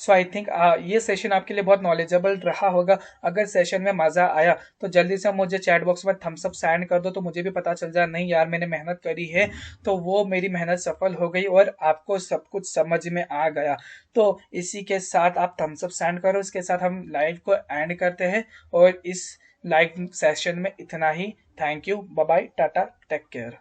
सो आई थिंक ये सेशन आपके लिए बहुत नॉलेजेबल रहा होगा। अगर सेशन में मजा आया तो जल्दी से मुझे चैट बॉक्स में थम्स अप सेंड कर दो, तो मुझे भी पता चल जाए नहीं यार मैंने मेहनत करी है, तो वो मेरी मेहनत सफल हो गई और आपको सब कुछ समझ में आ गया। तो इसी के साथ आप थम्स अप सेंड करो, इसके साथ हम लाइव को एंड करते हैं। और इस लाइव सेशन में इतना ही। Thank you, bye bye, tata, take care.